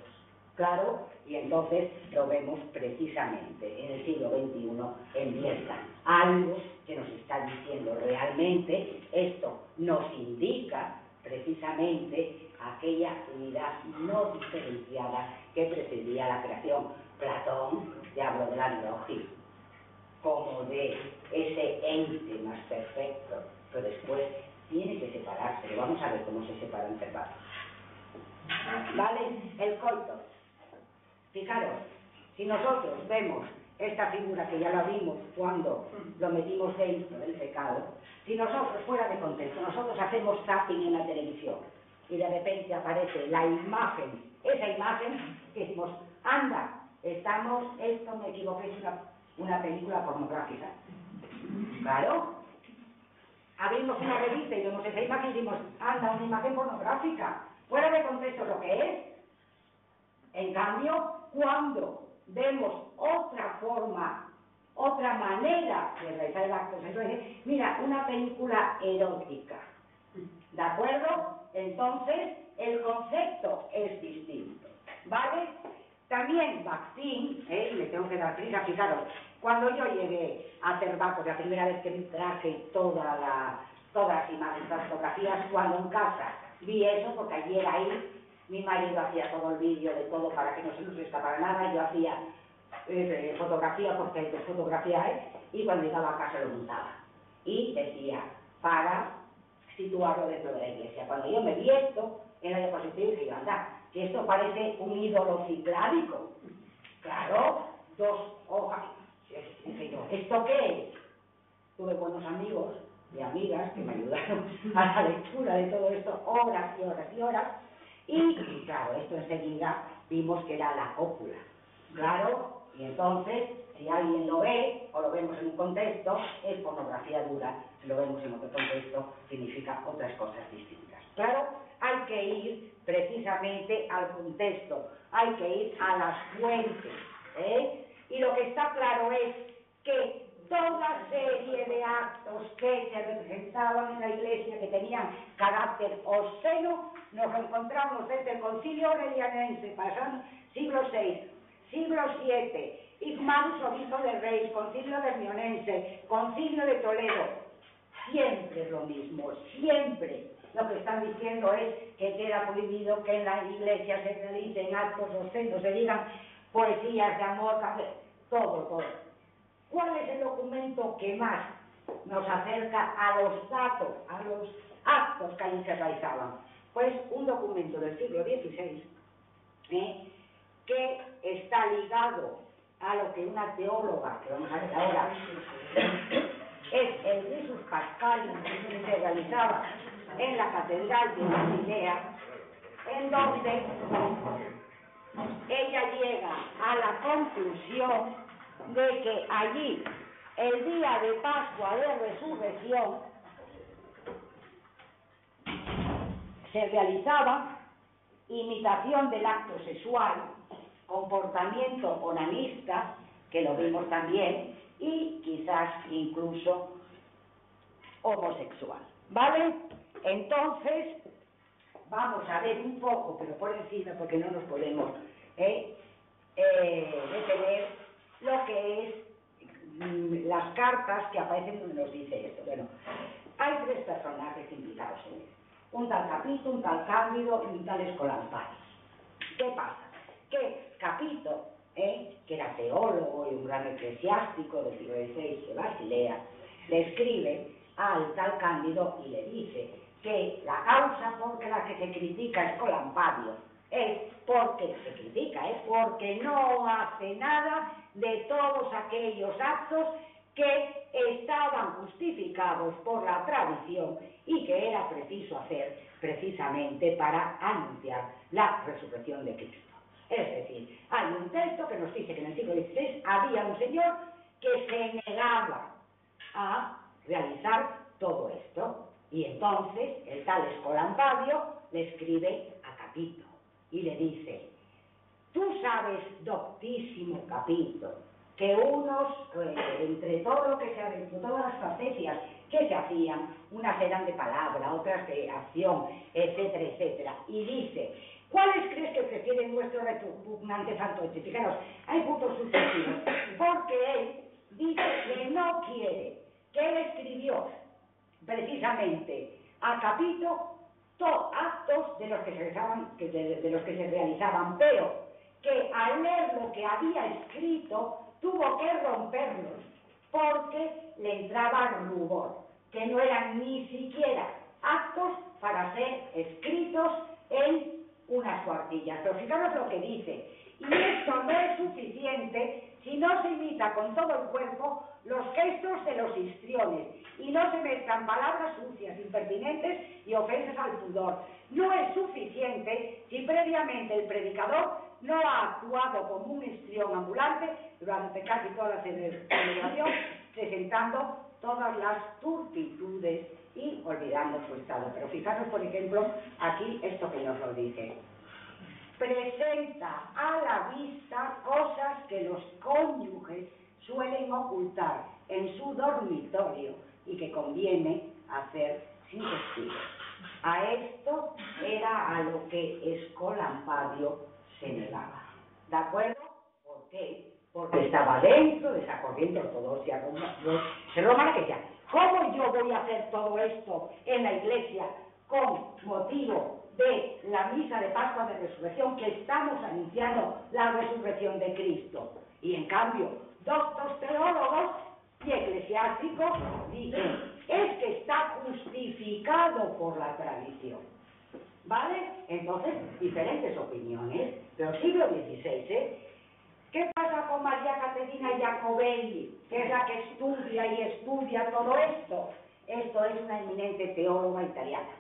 Claro, y entonces lo vemos precisamente en el siglo XXI en Bielsa. Algo que nos está diciendo realmente, esto nos indica precisamente aquella unidad no diferenciada que precedía la creación. Platón ya habló del andrógino como de ese ente más perfecto, pero después tiene que separarse. Vamos a ver cómo se separan Cervantes. ¿Vale? El coito. Fijaros, si nosotros vemos esta figura que ya la vimos cuando lo metimos dentro del pecado, si nosotros fuera de contexto, nosotros hacemos zapping en la televisión y de repente aparece la imagen, esa imagen, que decimos, anda, esto me equivoqué, es una película pornográfica. Claro, abrimos una revista y vemos esa imagen y decimos, anda, una imagen pornográfica, fuera de contexto lo que es. En cambio, cuando vemos otra forma, otra manera de realizar el acto sexual, mira, una película erótica, ¿de acuerdo? Entonces, el concepto es distinto, ¿vale? También Bakhtin, y le tengo que dar prisa, fijaros, cuando yo llegué a Cervantes, la primera vez que me traje todas las imágenes, las fotografías, cuando en casa vi eso, porque ayer ahí mi marido hacía todo el vídeo de todo para que no se nos escapara nada, yo hacía fotografía por centro, fotografía, y cuando llegaba a casa lo montaba. Y decía, para situarlo dentro de la iglesia. Cuando yo me vi esto en la diapositiva, dije yo, anda, que esto parece un ídolo cicládico. Claro, dos hojas. Dije yo, ¿esto qué es? Tuve buenos amigos y amigas que me ayudaron a la lectura de todo esto, horas y horas y horas. Y claro, esto enseguida vimos que era la cópula. Claro, y entonces, si alguien lo ve, o lo vemos en un contexto, es pornografía dura. Si lo vemos en otro contexto, significa otras cosas distintas. Claro, hay que ir precisamente al contexto, hay que ir a las fuentes, Y lo que está claro es que toda serie de actos que se representaban en la Iglesia, que tenían carácter obsceno, nos encontramos desde el Concilio Aurelianense, pasando siglo VI, siglo VII, Igmanus, obispo de Reis, Concilio Hermionense, Concilio de Toledo. Siempre es lo mismo, siempre. Lo que están diciendo es que queda prohibido que en la Iglesia se realicen actos obscenos, se digan poesías de amor, todo. ¿Cuál es el documento que más nos acerca a los datos, a los actos que allí se realizaban? Pues un documento del siglo XVI, que está ligado a lo que una teóloga, que vamos a ver ahora, es el Risus Pascalis, que se realizaba en la Catedral de Galilea, en donde ella llega a la conclusión de que allí, el día de Pascua de Resurrección, se realizaba imitación del acto sexual, comportamiento onanista, que lo vimos también, y quizás incluso homosexual. ¿Vale? Entonces, vamos a ver un poco, pero por encima, porque no nos podemos detener, lo que es las cartas que aparecen donde nos dice esto. Bueno, hay tres personajes implicados en él. Un tal Capito, un tal Cándido y un tal Escolamparis. ¿Qué pasa? Que Capito, que era teólogo y un gran eclesiástico del siglo XVI de Basilea, le escribe al tal Cándido y le dice que la causa por la que se critica a Escolampadio es porque se critica, es porque no hace nada de todos aquellos actos que estaban justificados por la tradición y que era preciso hacer precisamente para anunciar la resurrección de Cristo. Es decir, hay un texto que nos dice que en el siglo XVI había un señor que se negaba a realizar todo esto, y entonces el tal Escolampadio le escribe a Capito y le dice: tú sabes, doctísimo Capito, que unos, entre todo lo que se entre todas las facecias que se hacían, unas eran de palabra, otras de acción, etcétera, etcétera, y dice: ¿cuáles crees que prefieren nuestros repugnantes santoches? Fijaros, hay puntos sucesivos, porque él dice que no quiere, que él escribió precisamente a Capito actos de los que se realizaban, pero que al leer lo que había escrito tuvo que romperlos porque le entraba rubor, que no eran ni siquiera actos para ser escritos en unas cuartillas. Pero fijaros lo que dice: y esto no es suficiente si no se imita con todo el cuerpo los gestos de los histriones y no se mezclan palabras sucias, impertinentes y ofensas al pudor. No es suficiente si previamente el predicador no ha actuado como un histrión ambulante durante casi toda la celebración, presentando todas las turpitudes y olvidando su estado. Pero fijaros, por ejemplo, aquí esto que nos lo dice: presenta a la vista cosas que los cónyuges suelen ocultar en su dormitorio y que conviene hacer sin testigos. A esto era a lo que Escolampadio se negaba. ¿De acuerdo? ¿Por qué? Porque estaba dentro de esa corriente ortodoxa romana que decía: ¿cómo yo voy a hacer todo esto en la iglesia con motivo de la misa de Pascua de Resurrección, que estamos anunciando la resurrección de Cristo? Y en cambio, doctos teólogos y eclesiásticos dicen: es que está justificado por la tradición. ¿Vale? Entonces, diferentes opiniones, pero el siglo XVI, ¿qué pasa con María Caterina Jacobelli, que es la que estudia todo esto? Esto es una eminente teóloga italiana.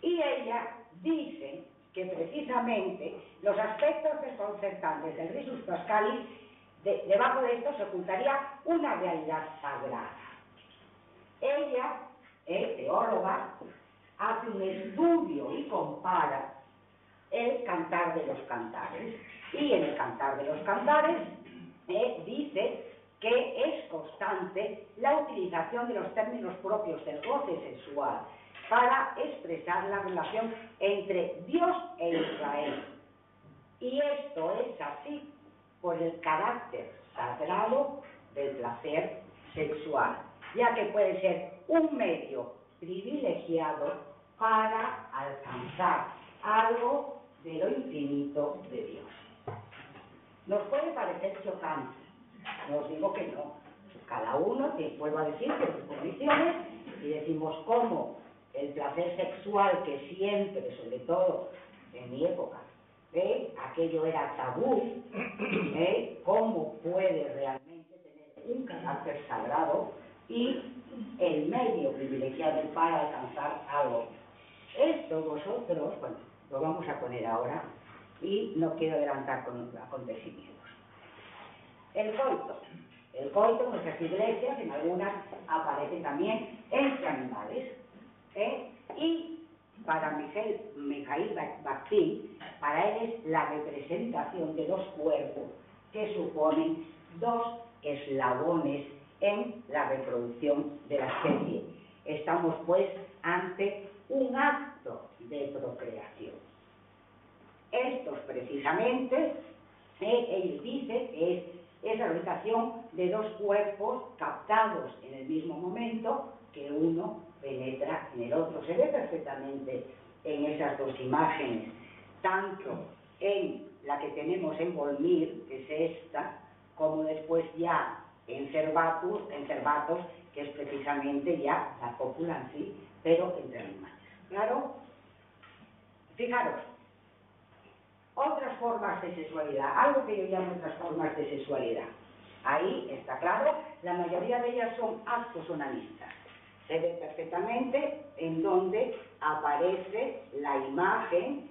Y ella dice que precisamente los aspectos desconcertantes del Risus Pascalis, debajo de esto se ocultaría una realidad sagrada. Ella, teóloga, hace un estudio y compara el Cantar de los Cantares. Y en el Cantar de los Cantares dice que es constante la utilización de los términos propios del goce sexual para expresar la relación entre Dios e Israel. Y esto es así por el carácter sagrado del placer sexual, ya que puede ser un medio privilegiado para alcanzar algo de lo infinito de Dios. Nos puede parecer chocante, no os digo que no. Cada uno, vuelvo a decir, que sus condiciones, y decimos cómo el placer sexual, que siempre, sobre todo en mi época, aquello era tabú, cómo puede realmente tener un carácter sagrado y el medio privilegiado para alcanzar algo. Esto vosotros, bueno, lo vamos a poner ahora y no quiero adelantar con acontecimientos. El coito en nuestras iglesias, en algunas aparece también entre animales, y para Mikhail Bakhtin, para él es la representación de dos cuerpos que suponen dos eslabones en la reproducción de la especie. Estamos pues ante un acto de procreación. Estos precisamente, él dice que es la realización de dos cuerpos captados en el mismo momento, que uno penetra en el otro. Se ve perfectamente en esas dos imágenes, tanto en la que tenemos en Volmir, que es esta, como después ya en Cervatos, que es precisamente ya la cópula en sí, pero entre animales. ¿Claro? Fijaros, otras formas de sexualidad, algo que yo llamo otras formas de sexualidad. Ahí está claro, la mayoría de ellas son actos onanistas. Se ve perfectamente en donde aparece la imagen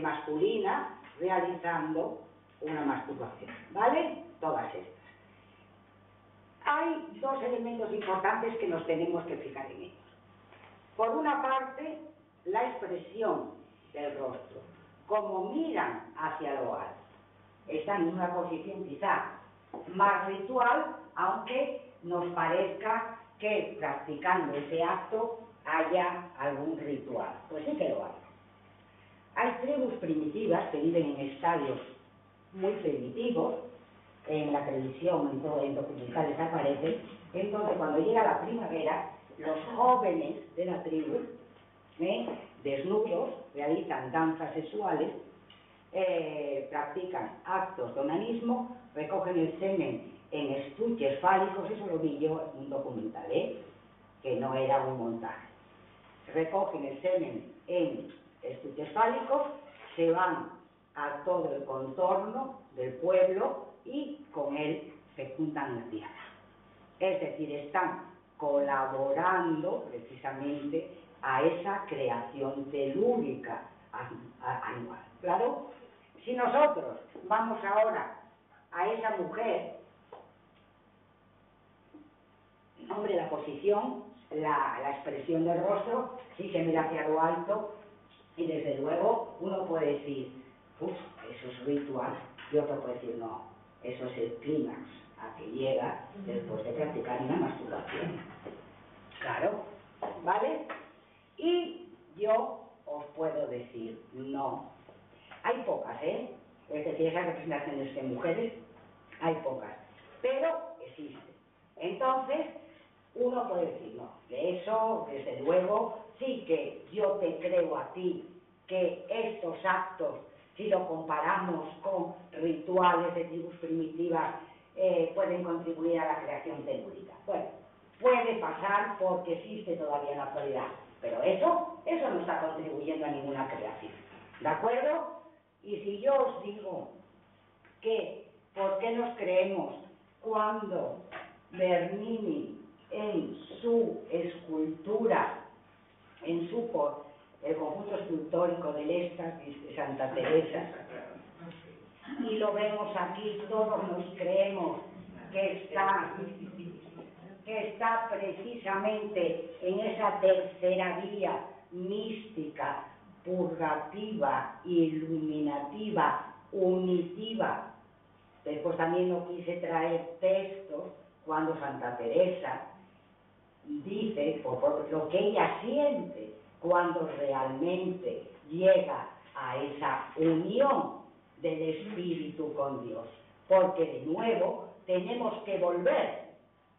masculina realizando una masturbación, ¿vale? Todas estas. Hay dos elementos importantes que nos tenemos que fijar en ellos. Por una parte, la expresión del rostro, como miran hacia lo alto. Están en una posición quizá más ritual, aunque nos parezca que practicando ese acto haya algún ritual. Pues sí que lo hay. Hay tribus primitivas que viven en estadios muy primitivos, en la televisión, en documentales aparece, en donde cuando llega la primavera, los jóvenes de la tribu, desnudos, realizan danzas sexuales, practican actos de onanismo, recogen el semen en estuches fálicos, eso lo vi yo en un documental, que no era un montaje. Recogen el semen en estuches fálicos, se van a todo el contorno del pueblo y con él fecundan la tierra. Es decir, están colaborando precisamente a esa creación telúrica anual. ¿Claro? Si nosotros vamos ahora a esa mujer, hombre, la posición, la expresión del rostro, sí se mira hacia lo alto y desde luego uno puede decir, uff, eso es ritual, y otro puede decir, no, eso es el clímax a que llega después de practicar una masturbación. Claro, ¿vale? Y yo os puedo decir, no. Hay pocas, es decir, esas representaciones de mujeres, hay pocas, pero existen. Entonces, uno puede decir, no, de eso, desde luego, sí que yo te creo a ti que estos actos, si lo comparamos con rituales de tribus primitivas, pueden contribuir a la creación telúrica. Bueno, puede pasar porque existe todavía en la actualidad, pero eso no está contribuyendo a ninguna creación. ¿De acuerdo? Y si yo os digo que, ¿por qué nos creemos cuando Bernini en su escultura, en el conjunto escultórico del éxtasis de Santa Teresa, y lo vemos aquí, todos nos creemos que está precisamente en esa tercera vía mística, purgativa, iluminativa, unitiva? Después también no quise traer textos cuando Santa Teresa dice, por lo que ella siente cuando realmente llega a esa unión del Espíritu con Dios. Porque de nuevo tenemos que volver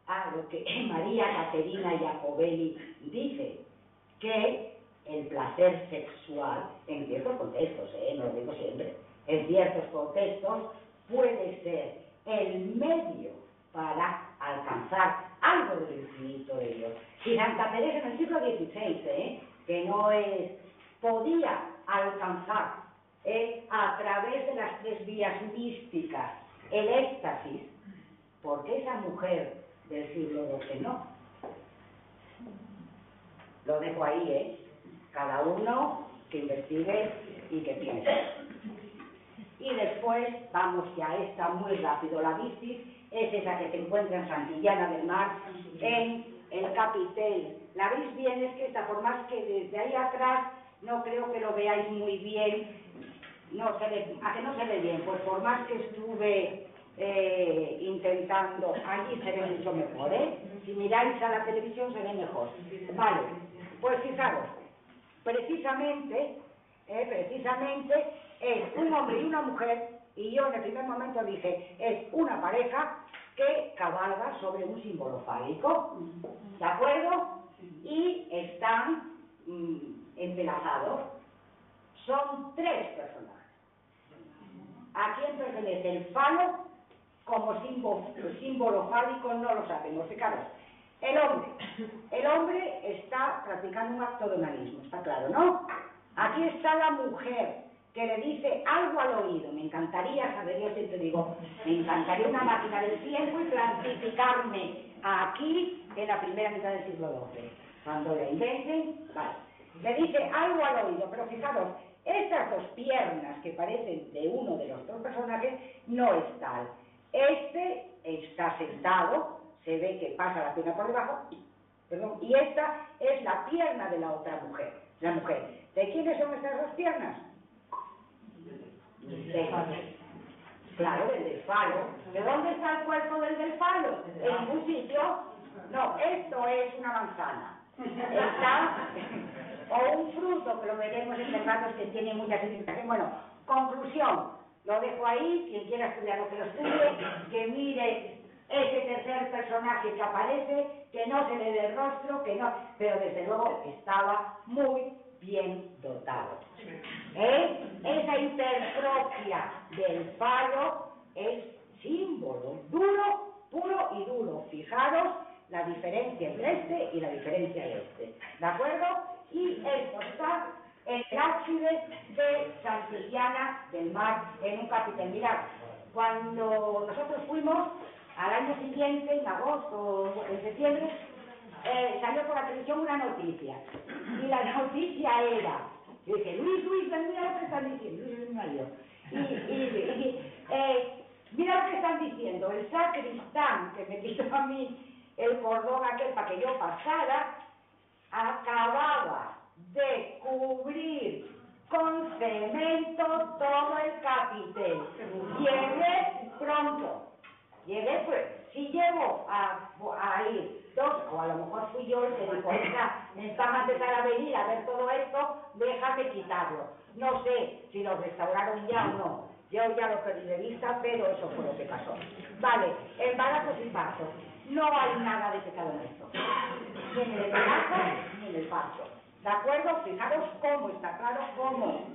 a lo que María Caterina Jacobelli dice, que el placer sexual, en ciertos contextos, no lo digo siempre, en ciertos contextos puede ser el medio para alcanzar algo del infinito de Dios. Y Santa Teresa en el siglo XVI, que no es, podía alcanzar a través de las tres vías místicas el éxtasis, porque esa mujer del siglo XII no. Lo dejo ahí, cada uno que investigue y que piense. Y después vamos ya, esta muy rápido, la visteis, es esa que se encuentra en Santillana del Mar, en el capitel. La veis bien, es que esta, por más que desde ahí atrás no creo que lo veáis muy bien, no se ve, ¿a que no se ve bien? Pues por más que estuve intentando, allí se ve mucho mejor, si miráis a la televisión se ve mejor. Vale, pues fijaros, precisamente es un hombre y una mujer, y yo en el primer momento dije, es una pareja que cabalga sobre un símbolo fálico, ¿de acuerdo? Y están entrelazados. Son tres personajes. ¿A quién pertenece el falo como símbolo fálico no lo sabemos. Fijaros, el hombre está practicando un acto de onanismo, está claro, ¿no? Aquí está la mujer que le dice algo al oído. Me encantaría saber, yo siempre digo, me encantaría una máquina del tiempo y plantificarme aquí en la primera mitad del siglo XII. Cuando la inventen, vale. Le dice algo al oído, pero fijaros, estas dos piernas que parecen de uno de los dos personajes no es tal. Este está sentado, se ve que pasa la pierna por debajo, perdón, y esta es la pierna de la otra mujer, la mujer. ¿De quiénes son estas dos piernas? Claro, del falo. ¿De dónde está el cuerpo del falo? ¿En ningún sitio? No, esto es una manzana. Está, o un fruto, que lo veremos en hermanos que tiene mucha significación. Bueno, conclusión, lo dejo ahí, quien quiera estudiarlo que lo estudie, que mire ese tercer personaje que aparece, que no se le dé el rostro, que no, pero desde luego estaba muy bien dotado. Esa hipertrofia del falo es símbolo duro, puro y duro. Fijaros la diferencia entre este y la diferencia de este, ¿de acuerdo? Y esto está en el ábside de Santillana del Mar, en un capitel. Mirad, cuando nosotros fuimos, al año siguiente, en agosto o en septiembre, salió por la televisión una noticia, y la noticia era, yo dije, Luis, mira lo que están diciendo, Luis es mi marido, mira lo que están diciendo, el sacristán que me quitó a mí el cordón aquel para que yo pasara, acababa de cubrir con cemento todo el capitel. Llegué pronto, pues, si llego a ir dos, o a lo mejor fui yo el que dijo, necesitamos empezar a venir a ver todo esto, déjame quitarlo. No sé si lo restauraron ya o no, yo ya lo perdí de vista, pero eso fue lo que pasó. Vale, embarazos y partos, no hay nada de pecado en esto, ni en el embarazo ni en el parto. ¿De acuerdo? Fijaros cómo está claro cómo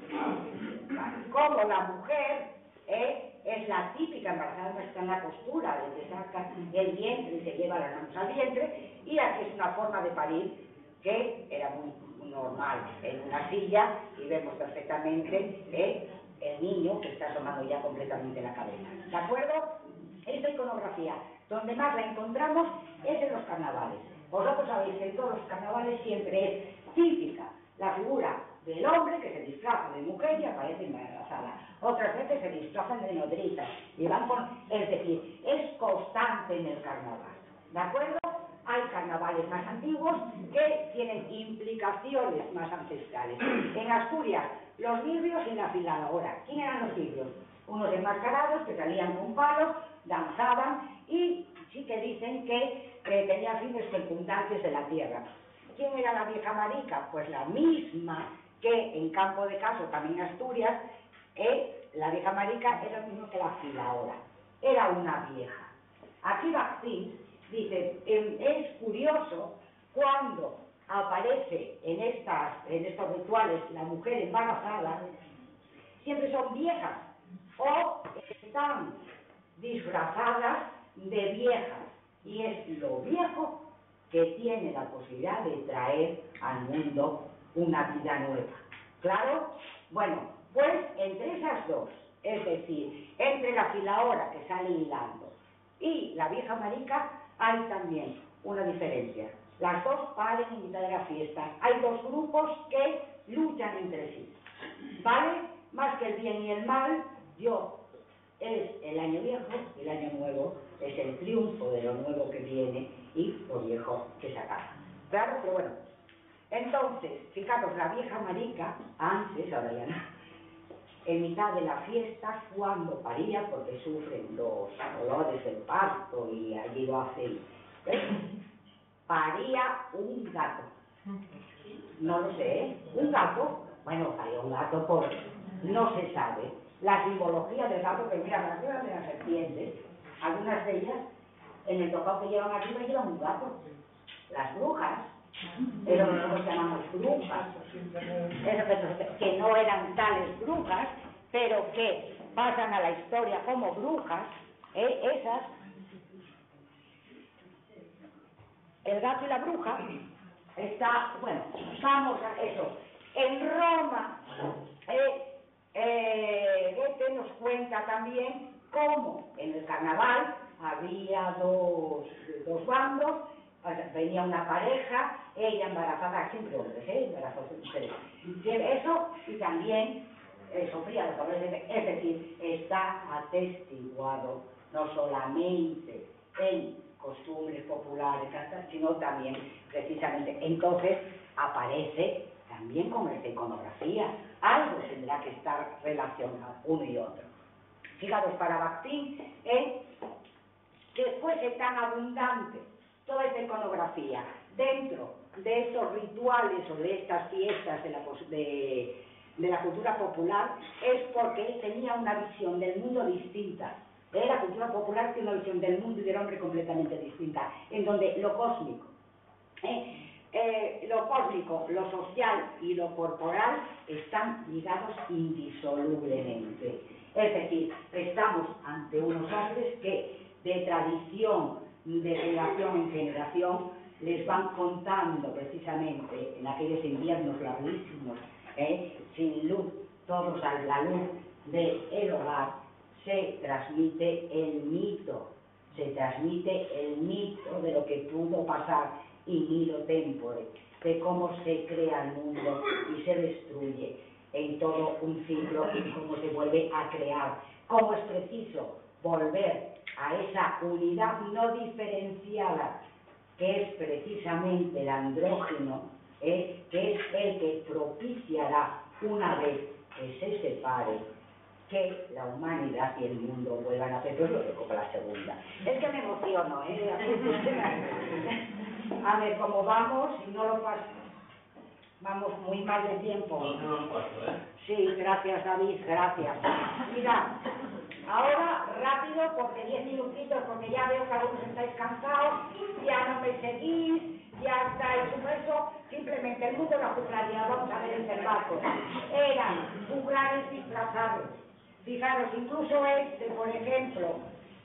la mujer es la típica embarazada, que está en la postura de que saca el vientre y se lleva las manos al vientre, y aquí es una forma de parir que era muy normal en una silla, y vemos perfectamente el niño que está asomando ya completamente la cabeza. ¿De acuerdo? Esta iconografía, donde más la encontramos es en los carnavales. Vosotros sabéis que en todos los carnavales siempre es típica la figura del hombre que se disfraza de mujer y aparece embarazada. Otras veces se disfrazan de nodriza y van con... Es decir, es constante en el carnaval. ¿De acuerdo? Hay carnavales más antiguos que tienen implicaciones más ancestrales. En Asturias, los librios y la filadora. ¿Quién eran los librios? Unos enmascarados que salían con palos, danzaban y sí que dicen que tenían fines fecundantes de la tierra. ¿Quién era la vieja marica? Pues la misma que en Campo de Caso, también en Asturias, la vieja marica era lo mismo que la filadora. Era una vieja. Aquí Bakhtin dice, es curioso cuando aparece en estos rituales la mujer embarazada, siempre son viejas o están disfrazadas de viejas, y es lo viejo que tiene la posibilidad de traer al mundo una vida nueva. ¿Claro? Bueno, pues entre esas dos, es decir, entre la filadora que sale hilando y la vieja marica, hay también una diferencia. Las dos paren en mitad de la fiesta. Hay dos grupos que luchan entre sí. ¿Vale? Más que el bien y el mal, es el año viejo y el año nuevo es el triunfo de lo nuevo que viene y lo viejo que se acaba. Claro, pero bueno. Entonces, fijaros, la vieja marica, antes, ahora ya no, en mitad de la fiesta, cuando paría, porque sufren los dolores del parto y allí lo hacen, paría un gato. No lo sé, un gato, bueno, paría un gato porque no se sabe. La simbología del gato, que mira, las figuras de las serpientes, algunas de ellas, en el tocado que llevan arriba, llevan un gato. Las brujas, es lo que nosotros llamamos brujas, que no eran tales brujas, pero que pasan a la historia como brujas, Esas, el gato y la bruja, está, bueno, vamos a eso. En Roma, Goethe nos cuenta también cómo en el carnaval había dos bandos, venía una pareja, ella embarazada, siempre hombres, embarazadas mujeres, eso, y también sufría los dolores, es decir, está atestiguado no solamente en costumbres populares, sino también precisamente, entonces aparece también con esta iconografía, algo tendrá que estar relacionado uno y otro. Fijaros, para Bakhtin, que fuese tan abundante toda esta iconografía dentro de estos rituales o de estas fiestas de la cultura popular, es porque él tenía una visión del mundo distinta. La cultura popular tiene una visión del mundo y del hombre completamente distinta, en donde lo cósmico, lo social y lo corporal están ligados indisolublemente. Es decir, estamos ante unos hombres que de tradición, de generación en generación, les van contando precisamente en aquellos inviernos larguísimos, sin luz, todos a la luz del hogar, se transmite el mito de lo que pudo pasar in illo tempore, de cómo se crea el mundo y se destruye en todo un ciclo y cómo se vuelve a crear, cómo es preciso volver a esa unidad no diferenciada que es precisamente el andrógeno, que es el que propiciará, una vez que se separe, que la humanidad y el mundo vuelvan a hacer. Yo lo dejo para la segunda. Es que me emociono, A ver, ¿cómo vamos? Si no lo paso. Vamos muy mal de tiempo. Sí, gracias, David, gracias. Mira, ahora rápido, porque 10 minutitos, porque ya veo que algunos estáis cansados, ya no me seguís, ya estáis eso. Simplemente el mundo de la juglaría, vamos a ver el cervato. Eran juglares disfrazados. Fijaros, incluso por ejemplo,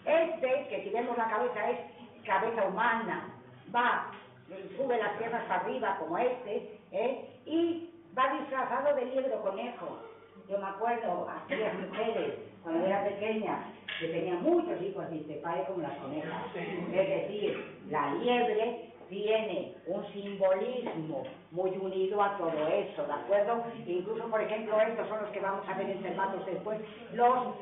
que si vemos la cabeza es cabeza humana, sube las piernas para arriba como y va disfrazado de liebre o conejo. Yo me acuerdo, aquellas mujeres, cuando era pequeña, que tenían muchos hijos, dice, pare como las conejas. Es decir, la liebre tiene un simbolismo muy unido a todo eso, ¿de acuerdo? Incluso, por ejemplo, estos son los que vamos a ver en Cervantes después, los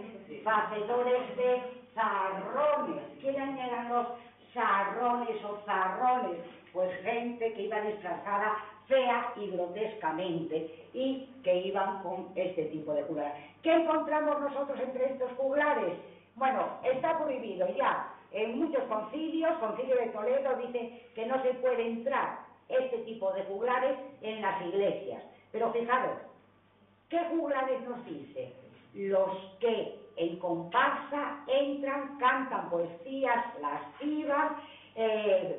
facedores de zarrones. ¿Quiénes eran los zarrones o zarrones? Pues gente que iba disfrazada fea y grotescamente y que iban con este tipo de juglares. ¿Qué encontramos nosotros entre estos juglares? Bueno, está prohibido ya. En muchos concilios, Concilio de Toledo dice que no se puede entrar este tipo de juglares en las iglesias. Pero fijaros, ¿qué juglares nos dice? Los que en comparsa entran, cantan poesías lascivas,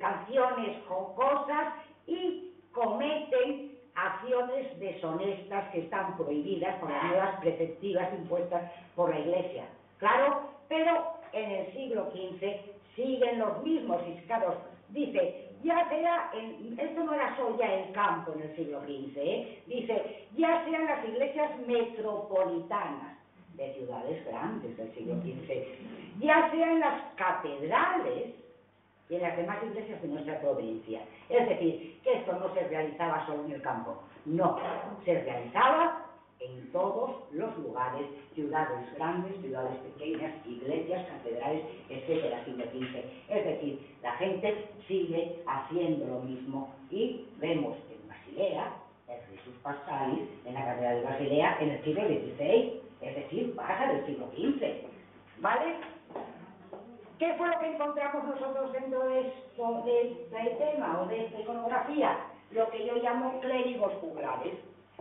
canciones jocosas y cometen acciones deshonestas que están prohibidas por las nuevas preceptivas impuestas por la Iglesia. Claro, pero en el siglo XV siguen los mismos fiscados. Dice, ya sea, esto no era solo ya el campo en el siglo XV, dice, ya sean las iglesias metropolitanas de ciudades grandes del siglo XV, ya sean las catedrales y en las demás iglesias de nuestra provincia. Es decir, que esto no se realizaba solo en el campo, no, se realizaba en todos los lugares, ciudades grandes, ciudades pequeñas, iglesias, catedrales, etcétera, siglo XV. Es decir, la gente sigue haciendo lo mismo y vemos en Basilea, el Risus Paschalis, en la catedral de Basilea, en el siglo XVI, es decir, pasa del siglo XV, ¿vale? ¿Qué fue lo que encontramos nosotros dentro de esto, de este tema o de esta iconografía? Lo que yo llamo clérigos juglares.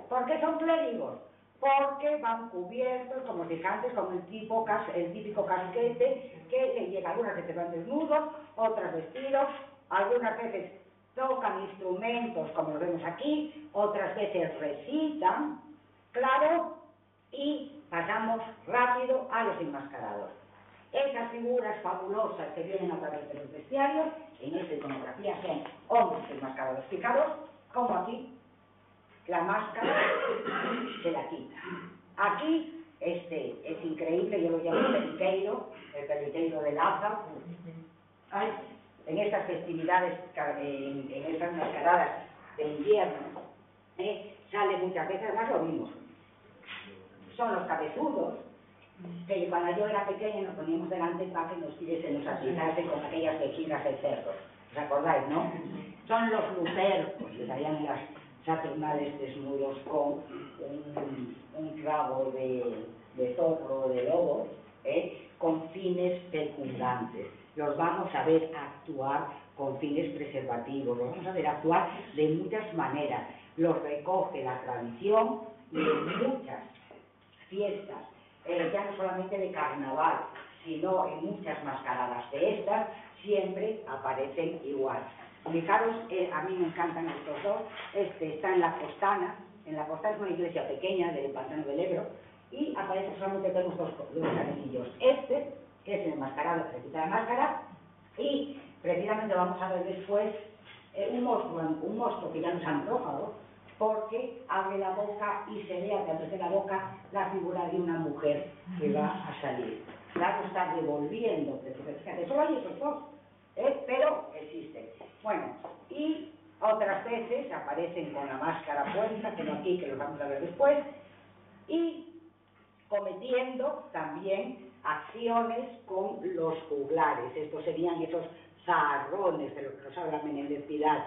¿Por qué son clérigos? Porque van cubiertos, como dije antes, con el típico casquete que le llega. Algunas veces van desnudos, otras vestidos, algunas veces tocan instrumentos, como lo vemos aquí, otras veces recitan, claro, y pasamos rápido a los enmascarados. Esas figuras fabulosas que vienen a través de los bestiarios, en esta iconografía son hombres enmascarados. Fijaros como aquí la máscara se la quita. Aquí es increíble, yo lo llamo el peliqueiro de Lázaro. Ay, en estas festividades, en estas mascaradas de invierno, sale muchas veces, además lo vimos. Son los cabezudos, que cuando yo era pequeña nos poníamos delante para que se nos asistase con aquellas vejigas de cerdo. ¿Os acordáis, no? Son los lupercos, que salían las saturnales desnudos con un rabo de zorro o de lobo, con fines fecundantes. Los vamos a ver actuar con fines preservativos, los vamos a ver actuar de muchas maneras. Los recoge la tradición de muchas fiestas, ya no solamente de carnaval, sino en muchas mascaradas de estas, siempre aparecen igual. Fijaros, a mí me encantan estos dos. Está en la Costana. En la Costana es una iglesia pequeña del Pantano del Ebro, y aparece solamente tenemos dos canecillos. Que es el enmascarado, que se quita la máscara, y precisamente vamos a ver después un monstruo que ya no es antrófago, porque abre la boca y se ve a través de la boca la figura de una mujer que va a salir. Claro, está devolviendo, fíjate, solo hay esos dos, pero existen. Bueno, y otras veces aparecen con la máscara puesta, que no aquí, que lo vamos a ver después, y cometiendo también acciones con los juglares. Estos serían esos zaharrones de los que nos habla Menéndez Pidal.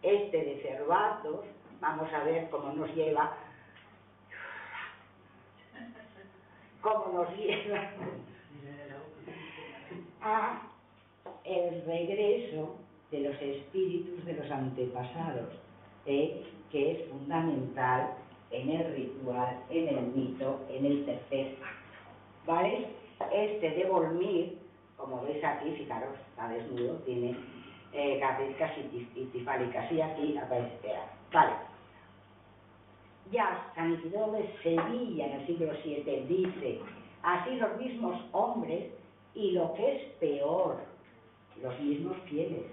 De Cervatos, vamos a ver cómo nos lleva a el regreso de los espíritus de los antepasados, que es fundamental en el ritual, en el mito, en el tercer acto, ¿vale? De Volmir, como veis aquí, fijaros, está desnudo, tiene características tifálicas, y aquí aparece, vale. Ya San Isidoro de Sevilla, en el siglo VII, dice, así los mismos hombres, y lo que es peor, los mismos fieles.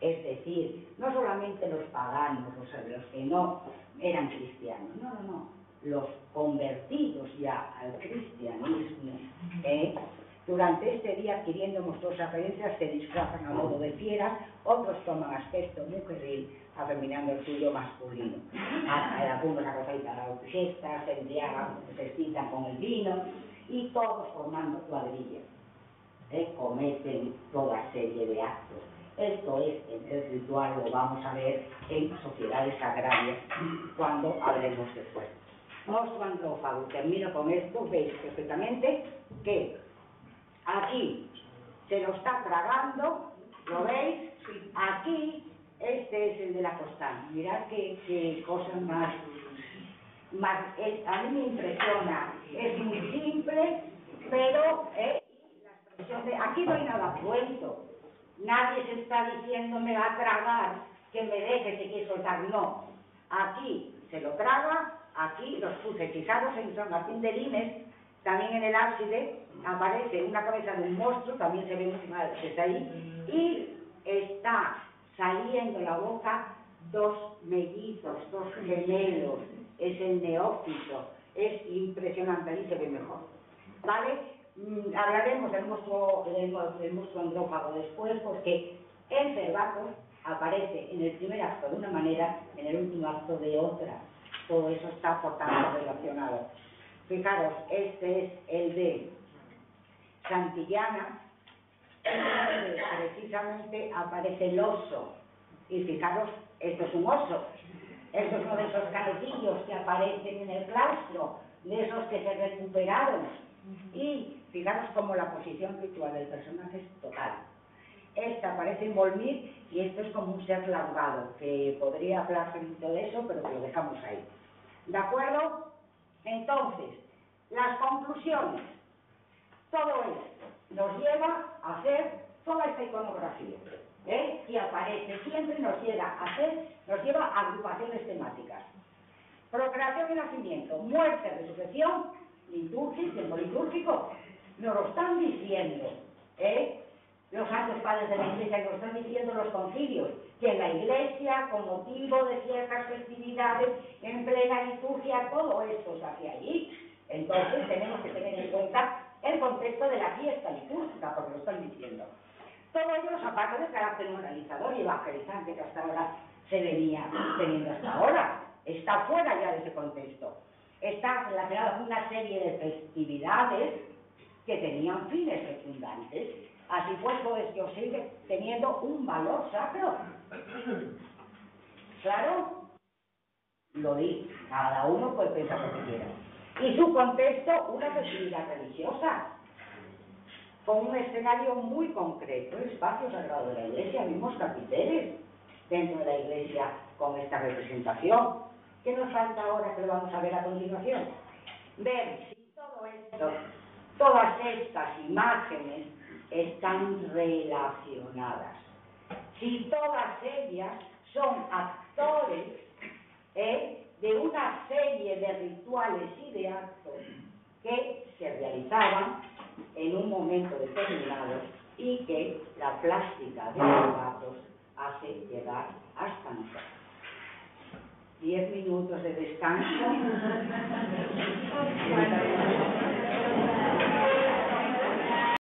Es decir, no solamente los paganos, los que no eran cristianos, no, los convertidos ya al cristianismo, durante este día, adquiriendo monstruosas apariencias, se disfrazan a modo de fieras, otros toman aspecto mujeril, afeminando el suyo masculino. Algunos acostan a las fiestas, se embriagan, se excitan con el vino, y todos formando cuadrillas, cometen toda serie de actos. Esto es en el ritual, lo vamos a ver en sociedades agrarias cuando hablemos después. Monstruo antrófago, termino con esto, veis perfectamente que aquí se lo está tragando, ¿lo veis? Aquí, este es el de la Costana. Mirad qué cosa más a mí me impresiona. Es muy simple, pero la expresión de aquí no hay nada puesto. Nadie se está diciendo me va a tragar, que me deje, se quiere soltar. No, aquí se lo traga, aquí los puse. Fijaros en San Martín de Lines, también en el ábside aparece una cabeza de un monstruo, también se ve muy mal, que está ahí, y está saliendo la boca dos mellizos, dos gemelos. Es el neófito, es impresionante, ahí se ve mejor, ¿vale? Hablaremos del monstruo antrófago después, porque en Cervatos aparece en el primer acto de una manera, en el último acto de otra. Todo eso está por tanto relacionado. Fijaros, este es el de Santillana, donde precisamente aparece el oso. Y fijaros, esto es un oso. Esto es uno de esos canecillos que aparecen en el claustro, de esos que se recuperaron. Y fijaros como la posición ritual del personaje es total. Esta aparece en Volmir y esto es como un ser larvado, que podría hablarse mucho de eso, pero que lo dejamos ahí. ¿De acuerdo? Entonces, las conclusiones. Todo esto nos lleva a hacer toda esta iconografía, que aparece siempre, nos lleva a agrupaciones temáticas. Procreación y nacimiento, muerte, resurrección, litúrgico, tiempo litúrgico, nos lo están diciendo, los santos padres de la Iglesia, nos lo están diciendo los concilios, que en la Iglesia, con motivo de ciertas festividades, en plena liturgia, todo esto se hace allí. Entonces tenemos que tener en cuenta el contexto de la fiesta litúrgica, porque lo están diciendo. Todo ello nos aparte del carácter moralizador y evangelizante que hasta ahora se venía teniendo hasta ahora. Está fuera ya de ese contexto. Está relacionado con una serie de festividades que tenían fines secundantes. Así pues, que sigue teniendo un valor sacro. ¿Claro? Lo di. Cada uno puede pensar lo que quiera. Y su contexto, una festividad religiosa, con un escenario muy concreto, el espacio sagrado de la Iglesia, mismos capiteles dentro de la Iglesia con esta representación. ¿Qué nos falta ahora que lo vamos a ver a continuación? Ver si todo esto, todas estas imágenes están relacionadas. Si todas ellas son actores de una serie de rituales y de actos que se realizaban en un momento determinado y que la plástica de los datos hace llegar hasta nosotros. 10 minutos de descanso.